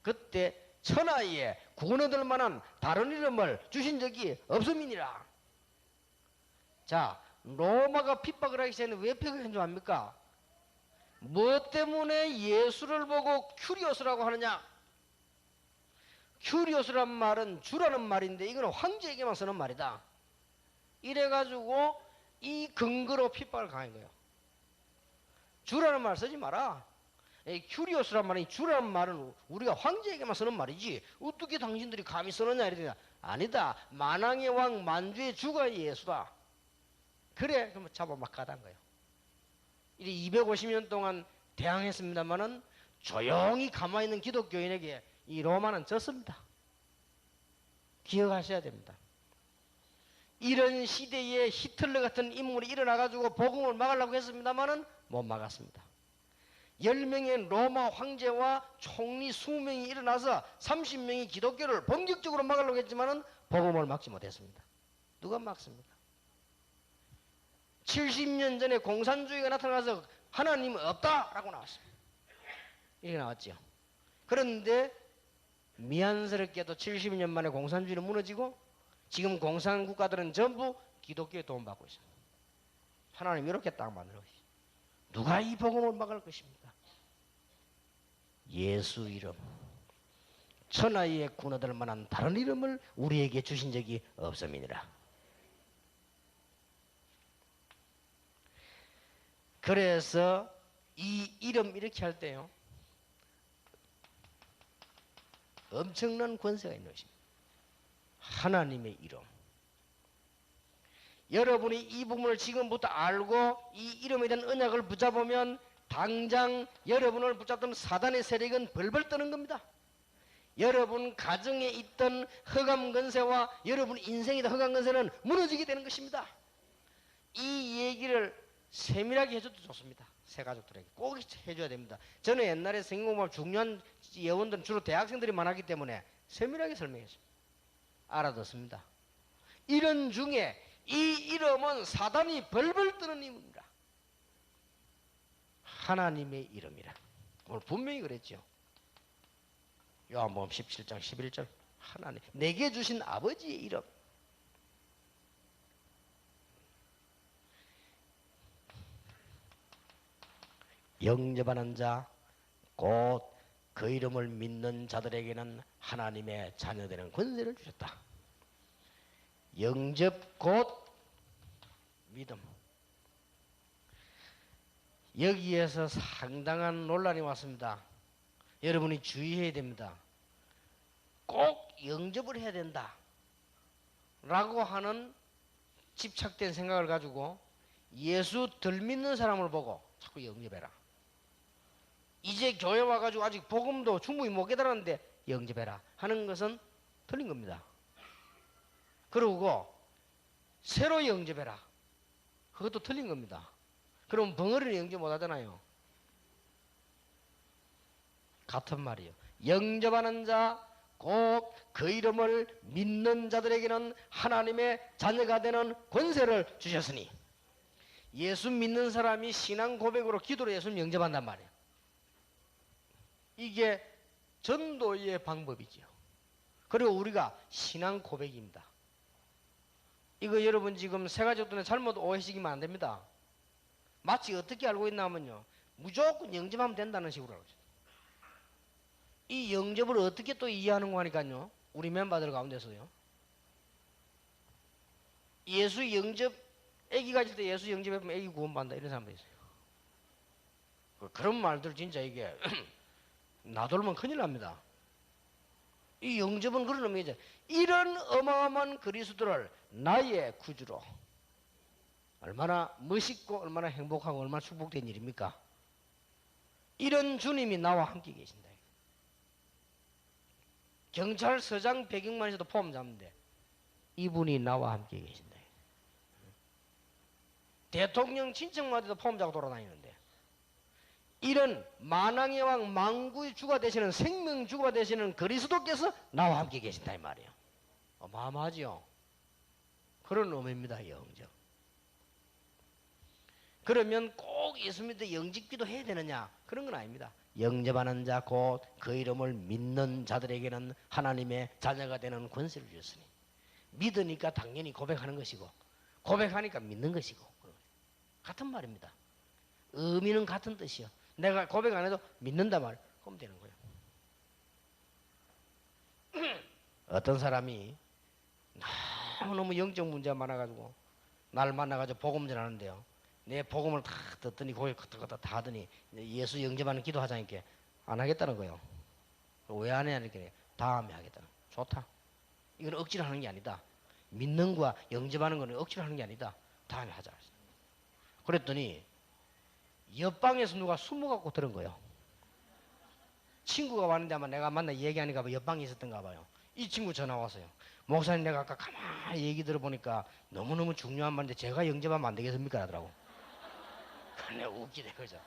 그때 천하에 구원 얻을 만한 다른 이름을 주신 적이 없음이니라. 자, 로마가 핍박을 하기 전에 왜 핍박한 줄 압니까? 무엇 때문에 예수를 보고 큐리오스라고 하느냐? 큐리오스란 말은 주라는 말인데 이거는 황제에게만 쓰는 말이다. 이래가지고 이 근거로 핍박을 가한 거예요. 주라는 말 쓰지 마라. 큐리오스란 말이 주라는 말은 우리가 황제에게만 쓰는 말이지 어떻게 당신들이 감히 쓰느냐 이러더니 아니다. 만왕의 왕 만주의 주가 예수다. 그래 그럼 잡아 막 가단 거예요. 250년 동안 대항했습니다마는 조용히 가만히 있는 기독교인에게 이 로마는 졌습니다. 기억하셔야 됩니다. 이런 시대에 히틀러 같은 인물이 일어나가지고 복음을 막으려고 했습니다마는 못 막았습니다. 10명의 로마 황제와 총리 20명이 일어나서 30명이 기독교를 본격적으로 막으려고 했지만은 복음을 막지 못했습니다. 누가 막습니까? 70년 전에 공산주의가 나타나서 하나님은 없다라고 나왔습니다. 이렇게 나왔죠. 그런데 미안스럽게도 70년 만에 공산주의는 무너지고 지금 공산국가들은 전부 기독교에 도움받고 있습니다. 하나님 이렇게 딱 만들어 계시죠. 누가 이 복음을 막을 것입니까? 예수 이름. 천하에 구원 얻을 만한 다른 이름을 우리에게 주신 적이 없음이니라. 그래서 이 이름 이렇게 할 때요 엄청난 권세가 있는 것입니다. 하나님의 이름. 여러분이 이 부분을 지금부터 알고 이 이름에 대한 언약을 붙잡으면 당장 여러분을 붙잡던 사단의 세력은 벌벌 떠는 겁니다. 여러분 가정에 있던 흑암 권세와 여러분 인생에 있던 흑암 권세는 무너지게 되는 것입니다. 이 얘기를 세밀하게 해줘도 좋습니다. 새 가족들에게 꼭 해줘야 됩니다. 저는 옛날에 성경공부하면 중요한 예원들은 주로 대학생들이 많았기 때문에 세밀하게 설명했습니다. 알아듣습니다. 이런 중에 이 이름은 사단이 벌벌 떠는 이름입니다. 하나님의 이름이라. 오늘 분명히 그랬죠. 요한복음 17장 11절 하나님 내게 주신 아버지의 이름. 영접하는 자, 곧 그 이름을 믿는 자들에게는 하나님의 자녀되는 권세를 주셨다. 영접 곧 믿음. 여기에서 상당한 논란이 왔습니다. 여러분이 주의해야 됩니다. 꼭 영접을 해야 된다 라고 하는 집착된 생각을 가지고 예수 덜 믿는 사람을 보고 자꾸 영접해라. 이제 교회 와가지고 아직 복음도 충분히 못 깨달았는데 영접해라 하는 것은 틀린 겁니다. 그리고 새로 영접해라. 그것도 틀린 겁니다. 그럼 벙어리는 영접 못 하잖아요. 같은 말이에요. 영접하는 자, 곧 그 이름을 믿는 자들에게는 하나님의 자녀가 되는 권세를 주셨으니, 예수 믿는 사람이 신앙 고백으로 기도로 예수를 영접한단 말이에요. 이게 전도의 방법이지요. 그리고 우리가 신앙 고백입니다. 이거 여러분 지금 세 가지 때문에 잘못 오해시키면 안 됩니다. 마치 어떻게 알고 있나 하면요, 무조건 영접하면 된다는 식으로 알고 있어요. 이 영접을 어떻게 또 이해하는 거 하니까요, 우리 멤버들 가운데서요, 예수 영접, 애기 가질 때 예수 영접해보면 애기 구원받는다 이런 사람도 있어요. 그런 말들 진짜 이게 나돌면 큰일 납니다. 이 영접은 그런 의미죠. 이런 어마어마한 그리스도를 나의 구주로, 얼마나 멋있고 얼마나 행복하고 얼마나 축복된 일입니까? 이런 주님이 나와 함께 계신다. 경찰서장 배경만에서도 포함 잡는데 이분이 나와 함께 계신다. 대통령 친척마저도 포함 잡고 돌아다니는데 이런 만왕의 왕 만구의 주가 되시는, 생명 주가 되시는 그리스도께서 나와 함께 계신다 이 말이에요. 어마어마하죠. 그런 의미입니다. 영접. 그러면 꼭 예수 믿어 영접기도 해야 되느냐? 그런 건 아닙니다. 영접하는 자 곧 그 이름을 믿는 자들에게는 하나님의 자녀가 되는 권세를 주셨으니, 믿으니까 당연히 고백하는 것이고 고백하니까 믿는 것이고 같은 말입니다. 의미는 같은 뜻이요. 내가 고백 안 해도 믿는다 말 그럼 되는 거예요. 어떤 사람이 너무너무 영적 문제가 많아가지고 나를 만나가지고 복음 전하는데요, 내 복음을 다 듣더니 고개 끄덕끄덕 다 하더니 예수 영접하는 기도하자니까 안 하겠다는 거예요. 왜 안 해? 하니까 다음에 하겠다는 거예요. 좋다. 이건 억지로 하는 게 아니다. 믿는 거와 영접하는 거는 억지로 하는 게 아니다. 다음에 하자. 그랬더니 옆방에서 누가 숨어갖고 들은 거예요. 친구가 왔는데 아마 내가 만나 얘기하니까 옆방에 있었던가 봐요. 이 친구 전화 왔어요. 목사님, 내가 아까 가만히 얘기 들어보니까 너무너무 중요한 말인데 제가 영접하면 안 되겠습니까? 하더라고. 내가 웃기네. 그죠?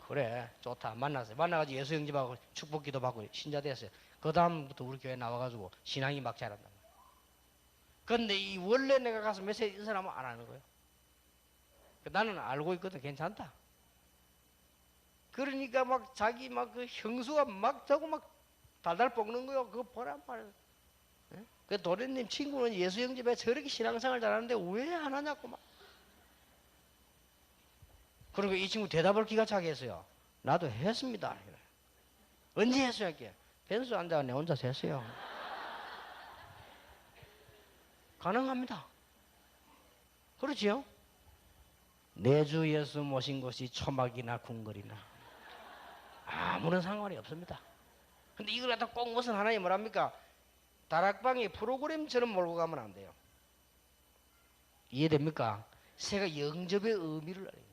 그래, 좋다. 만났어요. 만나가지고 예수 영접하고 축복기도 받고 신자 됐어요. 그 다음부터 우리 교회 나와가지고 신앙이 막 자란단 말이에요. 근데 이 원래 내가 가서 메시지 이 사람은 안 하는 거예요. 나는 알고 있거든. 괜찮다. 그러니까 막 자기 막 그 형수가 막 자고 막 달달 볶는 거요. 그거 보란 말이에요. 그 도련님 친구는 예수 영접에 저렇게 신앙생활 잘하는데 왜 안 하냐고 막. 그리고 이 친구 대답을 기가 차게 했어요. 나도 했습니다. 언제 했어요? 이렇게. 벤수 앉아가 내 혼자 했어요. 가능합니다. 그렇지요? 내 주 예수 모신 곳이 초막이나 궁궐이나 아무런 상관이 없습니다. 근데 이걸 갖다 꼭 무슨 하나님 뭐랍니까? 다락방에 프로그램처럼 몰고 가면 안 돼요. 이해됩니까? 새가 영접의 의미를 알립니다.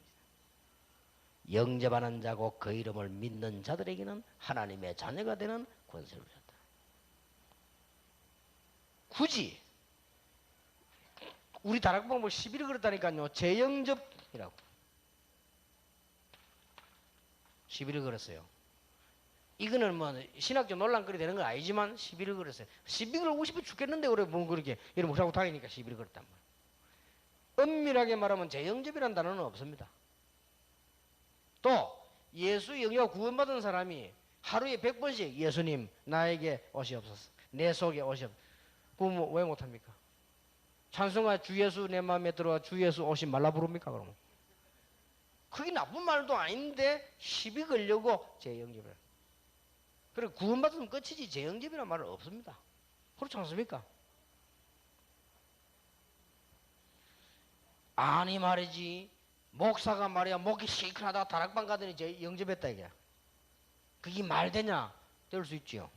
영접하는 자고 그 이름을 믿는 자들에게는 하나님의 자녀가 되는 권세를 줬다. 굳이 우리 다락방 뭐 시비를 걸었다니까요. 재영접이라고 시비를 걸었어요. 이거는 뭐 신학적 논란거리 되는 건 아니지만 시비를 걸었어요. 시비 걸고 싶어 죽겠는데 그래 뭐 그렇게 이러면 하고 다니니까 시비를 걸었단 말이에요. 엄밀하게 말하면 재영접이라는 단어는 없습니다. 또 예수 영접 구원받은 사람이 하루에 100번씩 예수님 나에게 오시옵소서, 내 속에 오시옵소서, 그거 왜 못합니까? 찬송가 주 예수 내 마음에 들어와 주 예수 오시 말라 부릅니까? 그러면 그게 나쁜 말도 아닌데 시비 걸려고 재영접을. 그래 구원받으면 끝이지 재영접이라는 말은 없습니다. 그렇지 않습니까? 아니 말이지, 목사가 말이야 목이 시큰하다가 다락방 가더니 이제 영접했다 이게. 그게 말 되냐? 될 수 있지요.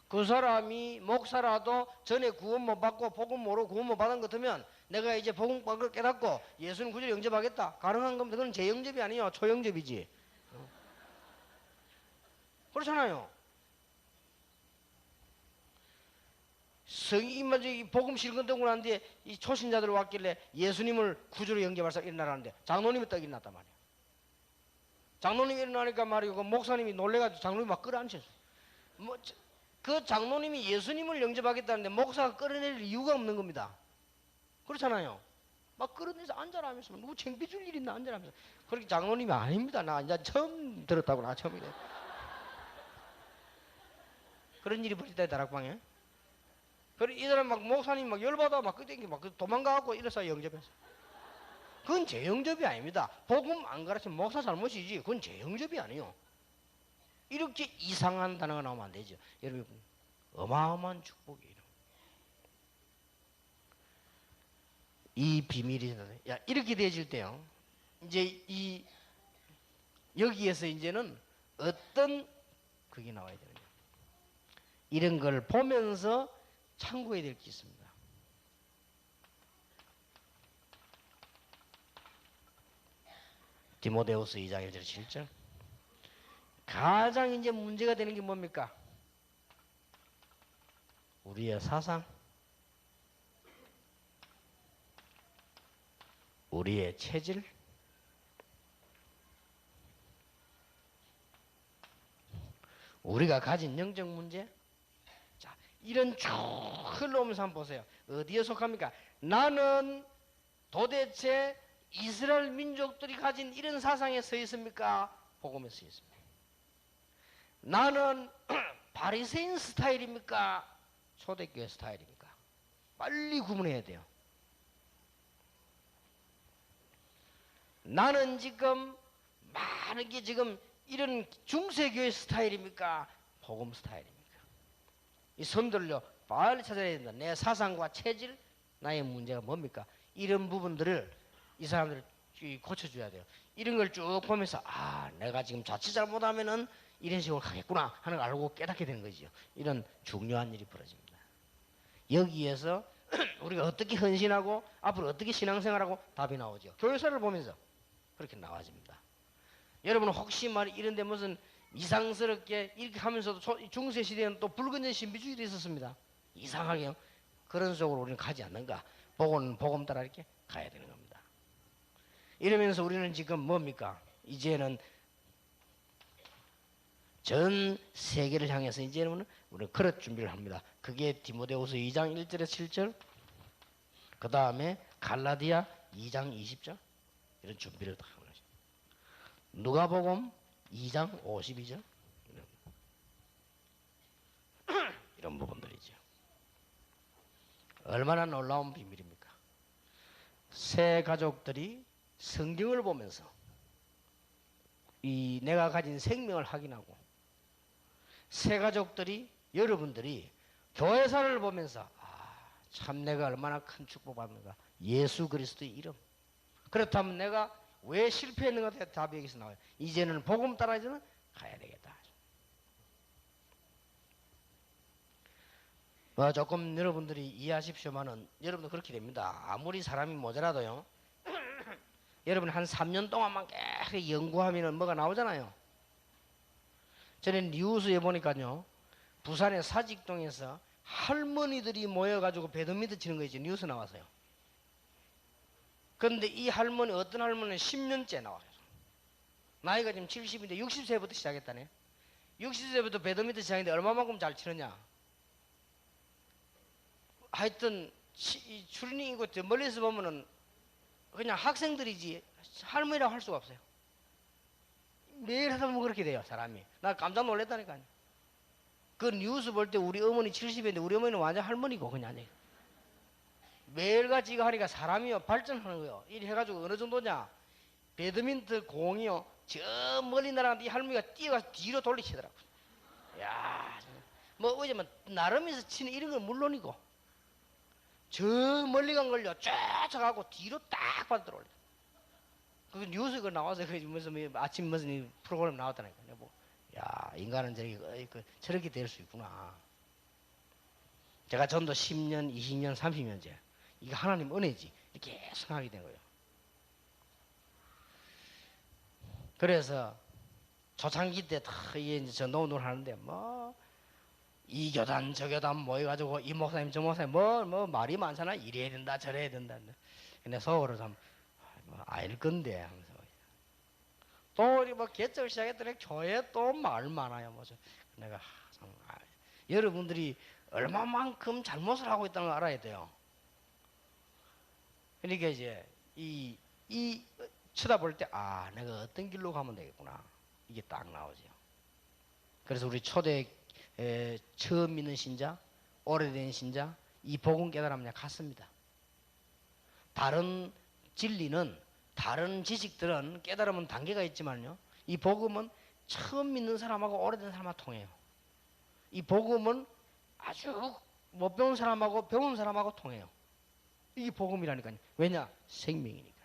그 사람이 목사라도 전에 구원 못 받고 복음 모르고 구원 못 받은 것 같으면 내가 이제 복음 받고 깨닫고 예수님 구주를 영접하겠다. 가능한 겁니다. 그건 재영접이 아니에요. 초영접이지. 그렇잖아요. 성인만 저기 복음 실건되고 난 뒤에 이 초신자들 왔길래 예수님을 구주로 영접할 사람 일어나라는데 장로님이 떡 일어났단 말이에요. 장로님이 일어나니까 말이고 그 목사님이 놀래가지고 장로님이 막 끌어안으셨어요. 그 장로님이 예수님을 영접하겠다는데 목사가 끌어낼 이유가 없는 겁니다. 그렇잖아요. 막 끌어내서 앉아라 하면서 누구 창피 줄 일 있나 앉아라 하면서. 그렇게 장로님이 아닙니다. 나 이제 처음 들었다고 나 처음이래. 그런 일이 벌어졌다 다락방에. 그래 이 사람 막 목사님 막 열받아 막 그때 막 도망가고 이래서 영접했어. 그건 제 영접이 아닙니다. 복음 안 가르치면 목사 잘못이지. 그건 제 영접이 아니에요. 이렇게 이상한 단어가 나오면 안 되죠. 여러분 어마어마한 축복이에요. 이 비밀이 야 이렇게 되어질 때요. 이제 이 여기에서 이제는 어떤 그게 나와야 되느냐. 이런 걸 보면서 참고해야 될 게 있습니다. 디모데후서 2장 1절 7절. 가장 이제 문제가 되는 게 뭡니까? 우리의 사상, 우리의 체질, 우리가 가진 영적 문제. 자, 이런 쭉 흘러오면서 한번 보세요. 어디에 속합니까? 나는 도대체 이스라엘 민족들이 가진 이런 사상에 서 있습니까? 복음에 서 있습니다. 나는 바리새인 스타일입니까? 초대교회 스타일입니까? 빨리 구분해야 돼요. 나는 지금 많은 게 지금 이런 중세교회 스타일입니까? 복음 스타일입니까? 이 성도를요 빨리 찾아야 된다. 내 사상과 체질, 나의 문제가 뭡니까? 이런 부분들을 이 사람들을 고쳐줘야 돼요. 이런 걸 쭉 보면서 아 내가 지금 자칫 잘못하면은 이런 식으로 하겠구나 하는 걸 알고 깨닫게 되는 거죠. 이런 중요한 일이 벌어집니다. 여기에서 우리가 어떻게 헌신하고 앞으로 어떻게 신앙생활하고 답이 나오죠. 교회사를 보면서 그렇게 나와집니다. 여러분은 혹시 이런데 무슨 이상스럽게 이렇게 하면서도 중세 시대에는 또 불건전 신비주의도 있었습니다. 이상하게요. 그런 속으로 우리는 가지 않는가? 복음 따라 이렇게 가야 되는 겁니다. 이러면서 우리는 지금 뭡니까? 이제는 전 세계를 향해서 이제는 우리는 그릇 준비를 합니다. 그게 디모데후서 2장 1절에서 7절, 그 다음에 갈라디아 2장 20절 이런 준비를 다 하는 거죠. 누가복음 2장 52절 이런 부분들이죠. 얼마나 놀라운 비밀입니까? 새 가족들이 성경을 보면서 이 내가 가진 생명을 확인하고 새 가족들이 여러분들이 교회사를 보면서 참 내가 얼마나 큰 축복받는가. 예수 그리스도의 이름. 그렇다면 내가 왜 실패했는가 답이 여기서 나와요. 이제는 복음 따라 이제는 가야 되겠다. 조금 여러분들이 이해하십시오만은 여러분도 그렇게 됩니다. 아무리 사람이 모자라도요. 여러분 한 3년 동안만 계속 연구하면은 뭐가 나오잖아요. 저는 뉴스에 보니까요. 부산의 사직동에서 할머니들이 모여가지고 배드민턴 치는 거 있죠. 뉴스 나와서요. 그런데 이 할머니 어떤 할머니는 10년째 나와요. 나이가 지금 70인데 60세부터 시작했다네. 60세부터 배드민턴 시작했는데 얼마만큼 잘 치느냐. 하여튼 추리닝이고 멀리서 보면은 그냥 학생들이지 할머니라고 할 수가 없어요. 매일 하다 보면 그렇게 돼요. 사람이. 나 깜짝 놀랐다니까요. 그 뉴스 볼 때 우리 어머니 70인데 우리 어머니는 완전 할머니고 그냥 매일같이 이거 하니까 사람이요 발전하는 거예요. 이래 해가지고 어느 정도냐. 배드민턴 공이요 저 멀리 날아가는데 이 할머니가 뛰어가서 뒤로 돌리시더라고요. 야, 뭐 어제 뭐 나름에서 치는 이런 건 물론이고 저 멀리 간 걸요 쫓아가고 뒤로 딱 받아 들어올려. 그 뉴스가 나와서 그 무슨 아침 무슨 프로그램 나왔다니까요. 뭐, 야 인간은 저렇게 될 수 있구나. 제가 전도 10년, 20년, 30년째 이거 하나님 은혜지 이렇게 계속 하게 된 거예요. 그래서 초창기 때 다 이제 전도 운동을 하는데 뭐 이 교단 저 교단 모여가지고 이 목사님 저 목사님 뭐 말이 많잖아. 이래야 된다 저래야 된다. 근데 속으로 좀 알 건데 하면서 또 우리 뭐 개척을 시작했더니 교회 또 말 많아요. 뭐죠? 내가 참 여러분들이 얼마만큼 잘못을 하고 있다는 걸 알아야 돼요. 그러니까 이제 이 쳐다볼 때 내가 어떤 길로 가면 되겠구나. 이게 딱 나오죠. 그래서 우리 초대 처음 믿는 신자, 오래된 신자, 이 복음 깨달으면 같습니다. 다른 진리는, 다른 지식들은 깨달으면 단계가 있지만요. 이 복음은 처음 믿는 사람하고 오래된 사람하고 통해요. 이 복음은 아주 못 배운 사람하고 배운 사람하고 통해요. 이게 복음이라니까요. 왜냐? 생명이니까.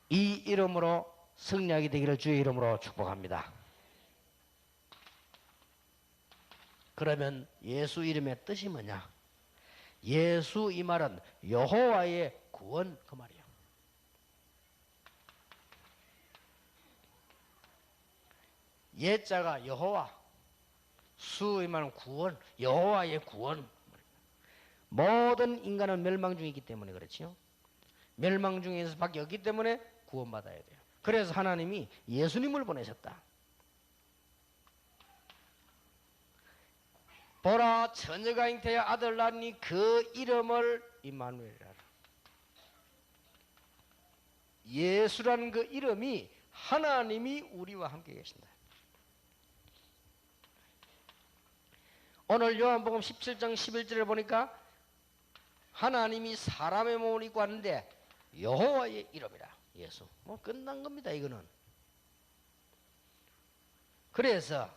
이 이름으로 승리하게 되기를 주의 이름으로 축복합니다. 그러면 예수 이름의 뜻이 뭐냐? 예수 이 말은 여호와의 구원 그 말이에요. 예자가 여호와, 수 이 말은 구원, 여호와의 구원. 모든 인간은 멸망 중에 있기 때문에 그렇지요. 멸망 중에서 밖에 없기 때문에 구원받아야 돼요. 그래서 하나님이 예수님을 보내셨다. 보라 처녀가 잉태하여 아들 낳으니 그 이름을 임마누엘이라. 예수라는 그 이름이 하나님이 우리와 함께 계신다. 오늘 요한복음 17장 11절을 보니까 하나님이 사람의 몸을 입고 왔는데 여호와의 이름이라. 예수. 뭐 끝난 겁니다. 이거는. 그래서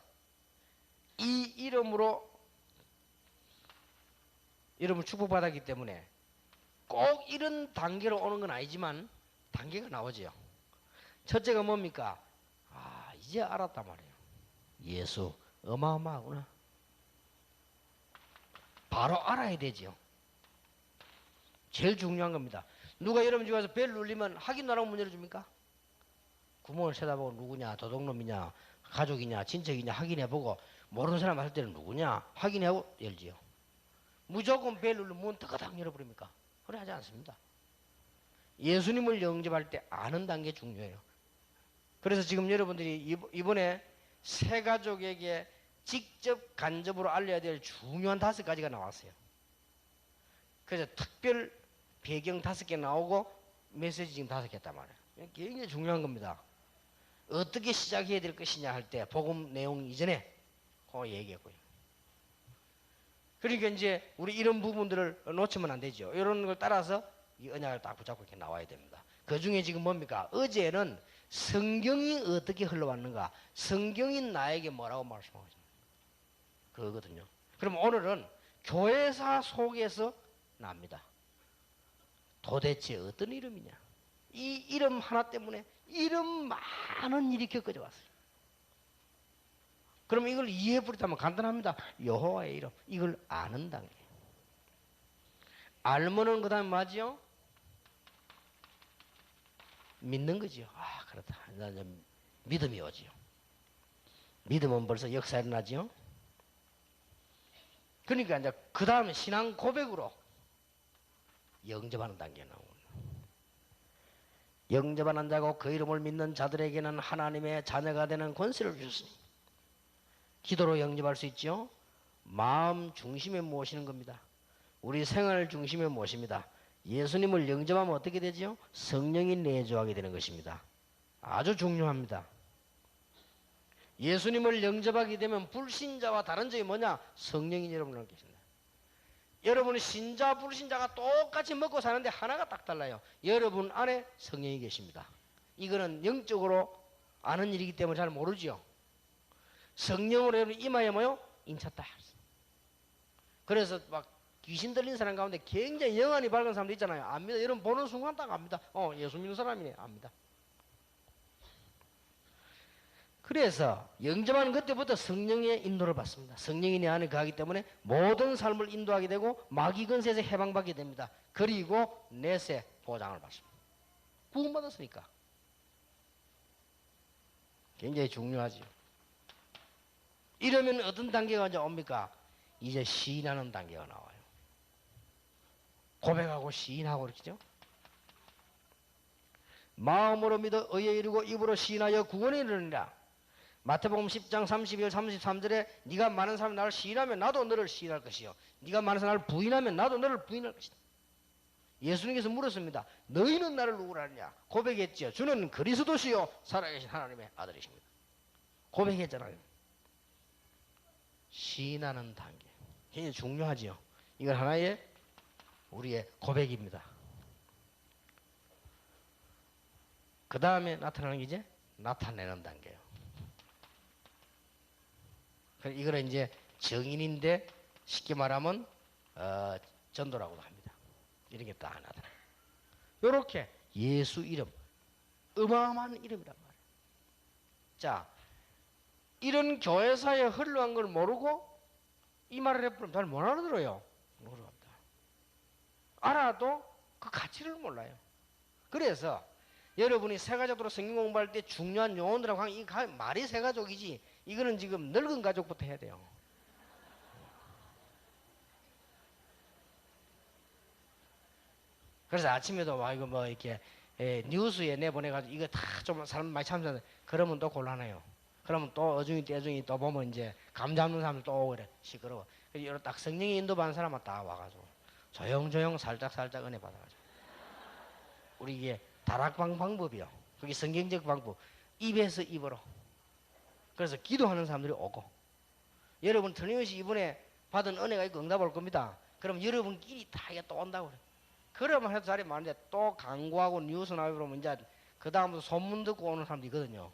이 이름으로 여러분 축복받았기 때문에 꼭 이런 단계로 오는 건 아니지만 단계가 나오죠. 첫째가 뭡니까? 이제 알았단 말이에요. 예수 어마어마하구나. 바로 알아야 되죠. 제일 중요한 겁니다. 누가 여러분 집에 와서 벨 눌리면 확인하라고 문 열어줍니까? 구멍을 쳐다보고 누구냐, 도둑놈이냐, 가족이냐, 친척이냐 확인해보고 모르는 사람 왔을 때는 누구냐 확인하고 열지요. 무조건 벨 누르면 문 탁탁 열어버립니까? 그래 하지 않습니다. 예수님을 영접할 때 아는 단계 중요해요. 그래서 지금 여러분들이 이번에 새 가족에게 직접 간접으로 알려야 될 중요한 5가지가 나왔어요. 그래서 특별 배경 5개 나오고 메시지 지금 5개 했단 말이에요. 굉장히 중요한 겁니다. 어떻게 시작해야 될 것이냐 할 때 복음 내용 이전에 그거 얘기했고요. 그러니까 이제 우리 이런 부분들을 놓치면 안 되죠. 이런 걸 따라서 이 언약을 딱 붙잡고 이렇게 나와야 됩니다. 그 중에 지금 뭡니까? 어제는 성경이 어떻게 흘러왔는가? 성경이 나에게 뭐라고 말씀하고 있습니까? 그거거든요. 그럼 오늘은 교회사 속에서 납니다. 도대체 어떤 이름이냐? 이 이름 하나 때문에 이름 많은 일이 겪어져 왔어요. 그럼 이걸 이해해버리자면 간단합니다. 여호와의 이름. 이걸 아는 단계. 알면은 그 다음에 뭐지요? 믿는 거지요. 그렇다. 이제 믿음이 오지요. 믿음은 벌써 역사 일어나지요. 그러니까 이제 그 다음에 신앙 고백으로 영접하는 단계에 나옵니다. 영접하는 자고 그 이름을 믿는 자들에게는 하나님의 자녀가 되는 권세를 주셨으니 기도로 영접할 수 있죠. 마음 중심에 모시는 겁니다. 우리 생활 중심에 모십니다. 예수님을 영접하면 어떻게 되지요? 성령이 내주하게 되는 것입니다. 아주 중요합니다. 예수님을 영접하게 되면 불신자와 다른 점이 뭐냐? 성령이 여러분을 계신다. 여러분은 신자 불신자가 똑같이 먹고 사는데 하나가 딱 달라요. 여러분 안에 성령이 계십니다. 이거는 영적으로 아는 일이기 때문에 잘 모르죠. 성령으로 여러분 임하여 뭐요? 인찼다. 그래서 막 귀신 들린 사람 가운데 굉장히 영안이 밝은 사람도 있잖아요. 압니다. 여러분 보는 순간 딱 압니다. 예수 믿는 사람이네. 압니다. 그래서 영접하는 그때부터 성령의 인도를 받습니다. 성령이 내 안에 가기 때문에 모든 삶을 인도하게 되고 마귀 근세에서 해방받게 됩니다. 그리고 내세 보장을 받습니다. 구원받았으니까. 굉장히 중요하죠. 이러면 어떤 단계가 이제 옵니까? 이제 시인하는 단계가 나와요. 고백하고 시인하고 그렇죠? 마음으로 믿어 의에 이르고 입으로 시인하여 구원에 이르느니라. 마태복음 10장 32절 33절에 네가 많은 사람 나를 시인하면 나도 너를 시인할 것이요 네가 많은 사람 나를 부인하면 나도 너를 부인할 것이다. 예수님께서 물었습니다. 너희는 나를 누구라 하느냐? 고백했지요. 주는 그리스도시요 살아계신 하나님의 아들이십니다. 고백했잖아요. 시인하는 단계 굉장히 중요하지요. 이건 하나의 우리의 고백입니다. 그 다음에 나타나는 게 이제 나타내는 단계예요. 이거는 이제 정인인데 쉽게 말하면 전도라고도 합니다. 이런 게 딱 나타나요. 이렇게 예수 이름 어마어마한 이름이란 말이에요. 자, 이런 교회사에 흘러간 걸 모르고 이 말을 해버리면 잘 못 알아들어요. 모릅니다. 알아도 그 가치를 몰라요. 그래서 여러분이 세가족으로 성경 공부할 때 중요한 용어들하고 이 말이 세가족이지 이거는 지금 늙은 가족부터 해야 돼요. 그래서 아침에도 와 이거 뭐 이렇게 뉴스에 내보내가지고 이거 다 좀 사람 많이 참석하는데 그러면 또 곤란해요. 그러면 또 어중이 떼중이 또 보면 이제 감 잡는 사람들 또 오고 그래 시끄러워. 그래서 딱 성령이 인도받는 사람만 딱 와가지고 조용조용 살짝 은혜 받아가지고 우리 이게 다락방 방법이요. 그게 성경적 방법. 입에서 입으로. 그래서 기도하는 사람들이 오고 여러분 틀림없이 이번에 받은 은혜가 있고 응답 올 겁니다. 그럼 여러분끼리 다 이게 또 온다고 그래. 그러면 해도 자리 많은데 또 광고하고 뉴스 나오고 그러면 이제 그 다음부터 소문 듣고 오는 사람도 있거든요.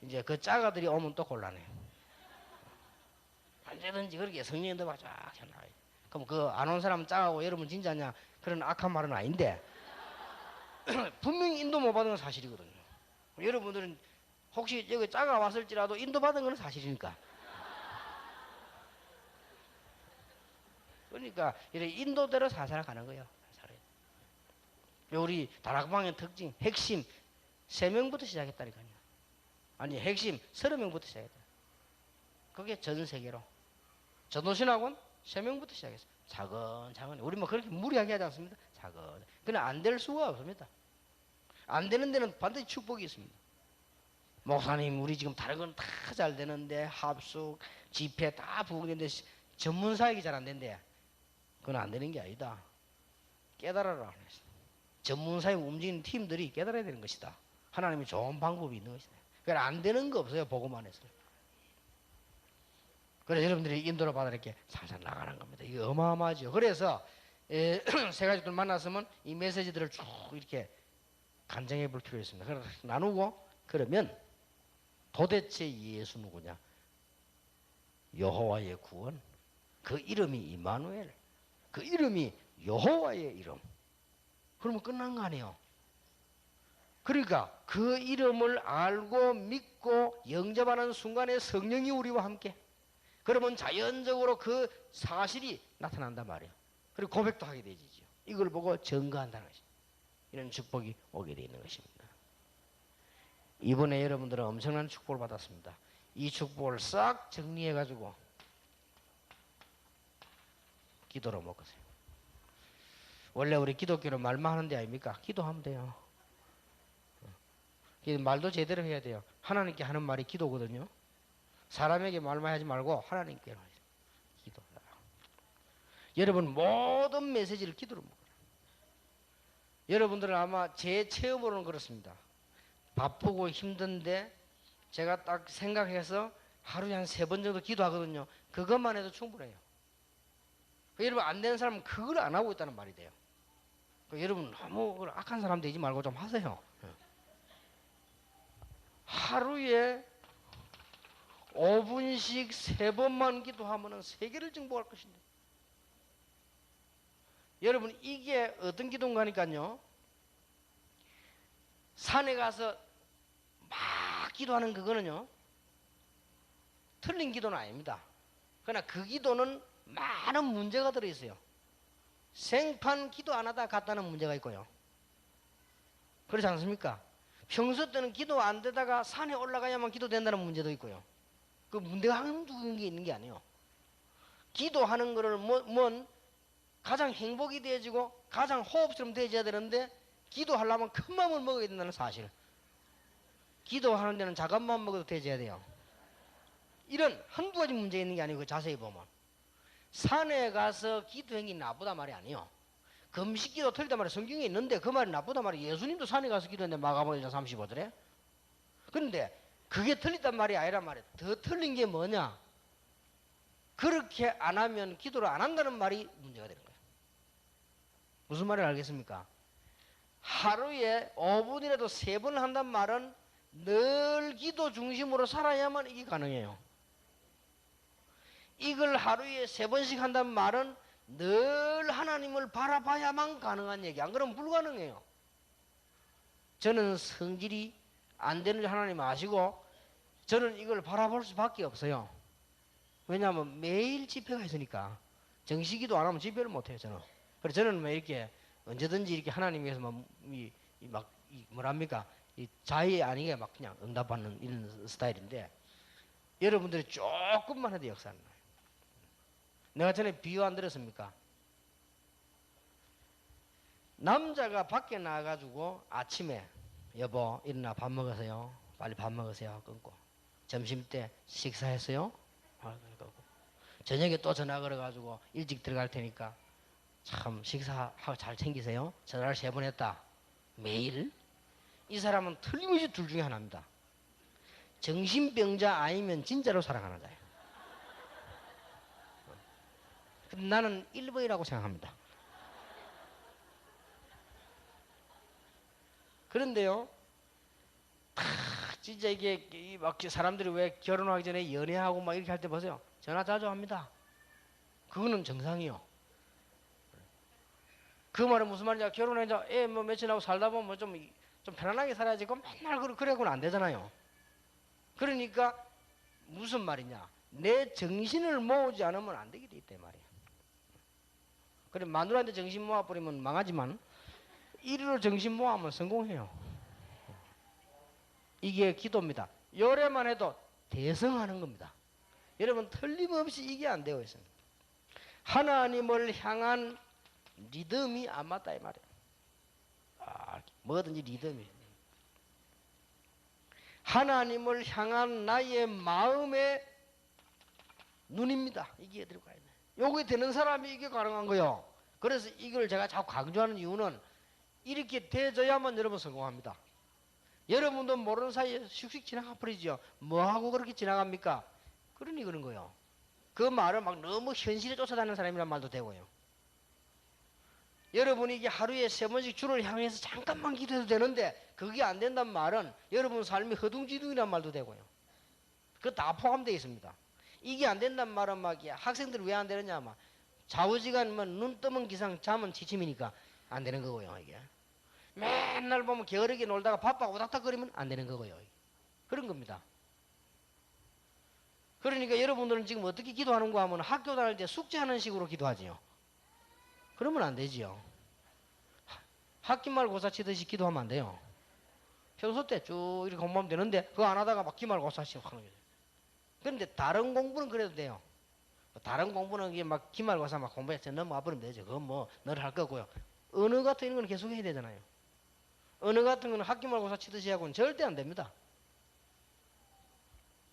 이제 그 짜가들이 오면 또 곤란해요. 언제든지 그렇게 성령인도 막 쫙 해놔요. 그럼 그 안 온 사람 짜가고 여러분 진짜냐 그런 악한 말은 아닌데 분명히 인도 못 받은 건 사실이거든요. 여러분들은 혹시 여기 짜가 왔을지라도 인도 받은 건 사실이니까. 그러니까 이렇게 인도대로 살살 가는 거예요. 우리 다락방의 특징, 핵심 3명부터 시작했다니까요. 아니 핵심 30명부터 시작했다. 그게 전 세계로. 전도신학원 3명부터 시작했어요. 차근차근. 우리 뭐 그렇게 무리하게 하지 않습니다. 차근. 그냥 안 될 수가 없습니다. 안 되는 데는 반드시 축복이 있습니다. 목사님 우리 지금 다른 건 다 잘 되는데 합숙, 집회 다 부흥되는데 전문 사역이 잘 안 된대. 그건 안 되는 게 아니다. 깨달아라. 전문 사역 움직이는 팀들이 깨달아야 되는 것이다. 하나님이 좋은 방법이 있는 것이다. 그러니까 안 되는 거 없어요. 보고만 해서. 그래서 여러분들이 인도를 받아 이렇게 살살 나가는 겁니다. 이게 어마어마하죠. 그래서 세 가지들 만났으면 이 메시지들을 쭉 이렇게 간증해 볼 필요가 있습니다. 그래서 나누고 그러면 도대체 예수 누구냐? 여호와의 구원. 그 이름이 임마누엘. 그 이름이 여호와의 이름. 그러면 끝난 거 아니에요. 그러니까 그 이름을 알고 믿고 영접하는 순간에 성령이 우리와 함께. 그러면 자연적으로 그 사실이 나타난단 말이에요. 그리고 고백도 하게 되지요. 이걸 보고 증거한다는 것입니다. 이런 축복이 오게 되어 있는 것입니다. 이번에 여러분들은 엄청난 축복을 받았습니다. 이 축복을 싹 정리해가지고 기도로 먹으세요. 원래 우리 기독교는 말만 하는 데 아닙니까? 기도하면 돼요. 말도 제대로 해야 돼요. 하나님께 하는 말이 기도거든요. 사람에게 말만 하지 말고 하나님께 기도하라. 여러분 모든 메시지를 기도로 먹어라. 여러분들은 아마 제 체험으로는 그렇습니다. 바쁘고 힘든데 제가 딱 생각해서 하루에 한 3번 정도 기도하거든요. 그것만 해도 충분해요. 여러분 안 되는 사람은 그걸 안 하고 있다는 말이 돼요. 여러분 너무 악한 사람 되지 말고 좀 하세요. 하루에 5분씩 3번만 기도하면 세계를 정복할 것인데. 여러분 이게 어떤 기도인가니까요. 산에 가서 막 기도하는 그거는요. 틀린 기도는 아닙니다. 그러나 그 기도는 많은 문제가 들어있어요. 생판 기도 안 하다 갔다는 문제가 있고요. 그렇지 않습니까? 평소 때는 기도 안 되다가 산에 올라가야만 기도된다는 문제도 있고요. 그 문제가 한두 개 있는 게 아니에요. 기도하는 거를 뭔 가장 행복이 되어지고 가장 호흡처럼 되어져야 되는데 기도하려면 큰 마음을 먹어야 된다는 사실. 기도하는 데는 작은 마음 먹어도 되어져야 돼요. 이런 한두 가지 문제 있는 게 아니고 자세히 보면 산에 가서 기도한 게 나쁘다 말이 아니에요. 금식기도 틀리다 말이 성경에 있는데 그 말이 나쁘다 말이 예수님도 산에 가서 기도했는데 마가복음 1장 35절에. 그런데 그게 틀리단 말이 아니란 말이에요. 더 틀린 게 뭐냐? 그렇게 안 하면 기도를 안 한다는 말이 문제가 되는 거예요. 무슨 말을 알겠습니까? 하루에 5분이라도 3번 한단 말은 늘 기도 중심으로 살아야만 이게 가능해요. 이걸 하루에 3번씩 한단 말은 늘 하나님을 바라봐야만 가능한 얘기. 안 그러면 불가능해요. 저는 성질이 안 되는 줄 하나님 아시고 저는 이걸 바라볼 수밖에 없어요. 왜냐하면 매일 집회가 있으니까 정식기도 안 하면 집회를 못해요. 저는. 그래서 저는 왜 이렇게 언제든지 이렇게 하나님 위해서 뭐랍니까? 이 자의 아니게 막 그냥 응답받는 이런 스타일인데 여러분들이 조금만 해도 역사는 나요. 내가 전에 비유 안 들었습니까? 남자가 밖에 나가가지고 아침에 여보 일어나 밥 먹으세요. 빨리 밥 먹으세요. 끊고 점심때 식사했어요? 저녁에 또 전화 걸어가지고 일찍 들어갈 테니까 참 식사하고 잘 챙기세요. 전화를 3번 했다. 매일? 이 사람은 틀림없이 둘 중에 하나입니다. 정신병자 아니면 진짜로 사랑하는 자예요. 나는 1번이라고 생각합니다. 그런데요, 진짜 이게 막 사람들이 왜 결혼하기 전에 연애하고 막 이렇게 할 때 보세요. 전화 자주 합니다. 그거는 정상이요. 그 말은 무슨 말이냐? 결혼해서 애 뭐 며칠 하고 살다 보면 좀 편안하게 살아야지. 그 맨날 그래고는 안 되잖아요. 그러니까 무슨 말이냐? 내 정신을 모으지 않으면 안 되게 돼 있단 말이에요. 그래 마누라한테 정신 모아버리면 망하지만 이리로 정신 모아면 성공해요. 이게 기도입니다. 요래만 해도 대성하는 겁니다. 여러분 틀림없이 이게 안 되어 있습니다. 하나님을 향한 리듬이 안 맞다 이 말이에요. 뭐든지 리듬이. 하나님을 향한 나의 마음의 눈입니다. 이게 들어가야 돼. 요게 되는 사람이 이게 가능한 거예요. 그래서 이걸 제가 자꾸 강조하는 이유는 이렇게 돼줘야만 여러분 성공합니다. 여러분도 모르는 사이에 슉슉 지나가 버리죠. 뭐하고 그렇게 지나갑니까? 그러니 그런 거예요. 그 말은 막 너무 현실에 쫓아다니는 사람이란 말도 되고요. 여러분이 이게 하루에 3번씩 주를 향해서 잠깐만 기도해도 되는데 그게 안 된단 말은 여러분 삶이 허둥지둥이란 말도 되고요. 그거 다 포함되어 있습니다. 이게 안 된단 말은 막 학생들이 왜 안 되느냐 막 좌우지간 눈 뜨면 기상 잠은 지침이니까 안 되는 거고요. 이게 맨날 보면 게으르게 놀다가 바빠고 오닥닥거리면 안 되는 거고요. 그런 겁니다. 그러니까 여러분들은 지금 어떻게 기도하는가 하면 학교 다닐 때 숙제하는 식으로 기도하지요. 그러면 안 되지요. 학기말고사 치듯이 기도하면 안 돼요. 평소 때 쭉 이렇게 공부하면 되는데 그거 안 하다가 막 기말고사 시험 하는 거예요. 그런데 다른 공부는 그래도 돼요. 다른 공부는 이게 막 기말고사 막 공부해서 넘어가 버리면 되죠. 그건 뭐 늘 할 거고요. 언어 같은 이런 건 계속 해야 되잖아요. 언어 같은 건 학기말고사 치듯이 하고는 절대 안 됩니다.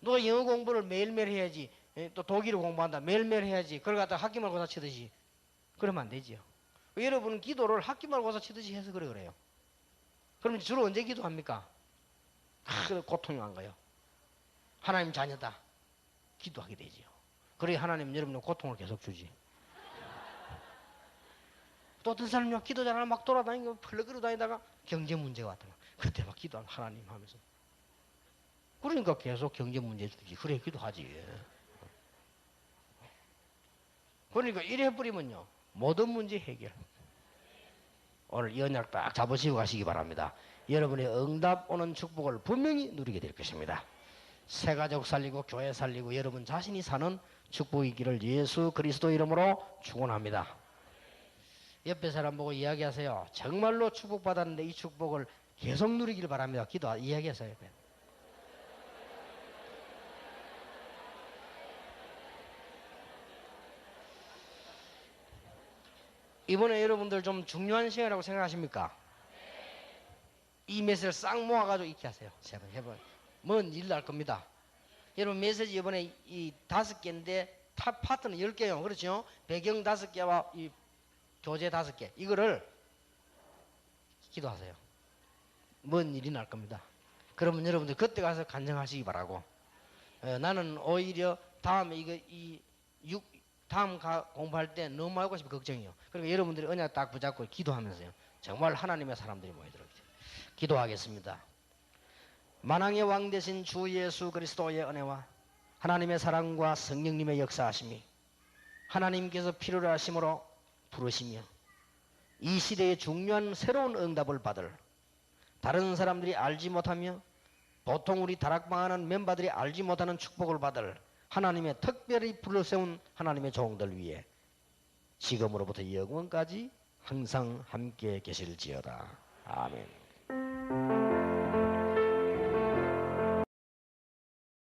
누가 영어 공부를 매일매일 해야지 또 독일어 공부한다 매일매일 해야지 그걸 갖다가 학기말고사 치듯이 그러면 안 되지요. 여러분은 기도를 학기말고사 치듯이 해서 그래요. 그러면 주로 언제 기도합니까? 고통이 온 거예요. 하나님 자녀다. 기도하게 되지요. 그래야 하나님 여러분의 고통을 계속 주지. 또 어떤 사람이 기도 잘하면 막 돌아다니고 펄럭거리고 다니다가 경제 문제가 왔다. 그때 막 기도하면 하나님 하면서. 그러니까 계속 경제 문제 주지. 그래 기도하지. 그러니까 이래 해버리면요. 모든 문제 해결. 오늘 이 언약 딱 잡으시고 가시기 바랍니다. 여러분의 응답 오는 축복을 분명히 누리게 될 것입니다. 새 가족 살리고 교회 살리고 여러분 자신이 사는 축복이기를 예수 그리스도 이름으로 축원합니다. 옆에 사람 보고 이야기하세요. 정말로 축복받았는데 이 축복을 계속 누리기를 바랍니다. 이야기하세요. 옆에. 이번에 여러분들 좀 중요한 시간이라고 생각하십니까? 이 메시지를 싹 모아가지고 익히 하세요. 제발 해봐. 뭔 일 날 겁니다. 여러분 메시지 이번에 이 5개인데 탑 파트는 10개요. 그렇죠? 배경 5개와 이 교재 5개. 이거를 기도하세요. 뭔 일이 날 겁니다. 그러면 여러분들 그때 가서 간증하시기 바라고. 나는 오히려 다음에 다음 공부할 때 너무 알고 싶어 걱정이요. 그러니까 여러분들이 언약 딱 붙잡고 기도하면서요. 정말 하나님의 사람들이 모이도록 기도하겠습니다. 만왕의 왕 되신 주 예수 그리스도의 은혜와 하나님의 사랑과 성령님의 역사하심이 하나님께서 필요로 하심으로 부르시며 이 시대의 중요한 새로운 응답을 받을 다른 사람들이 알지 못하며 보통 우리 다락방하는 멤버들이 알지 못하는 축복을 받을 하나님의 특별히 불러세운 하나님의 종들 위해 지금으로부터 영원까지 항상 함께 계실지어다. 아멘.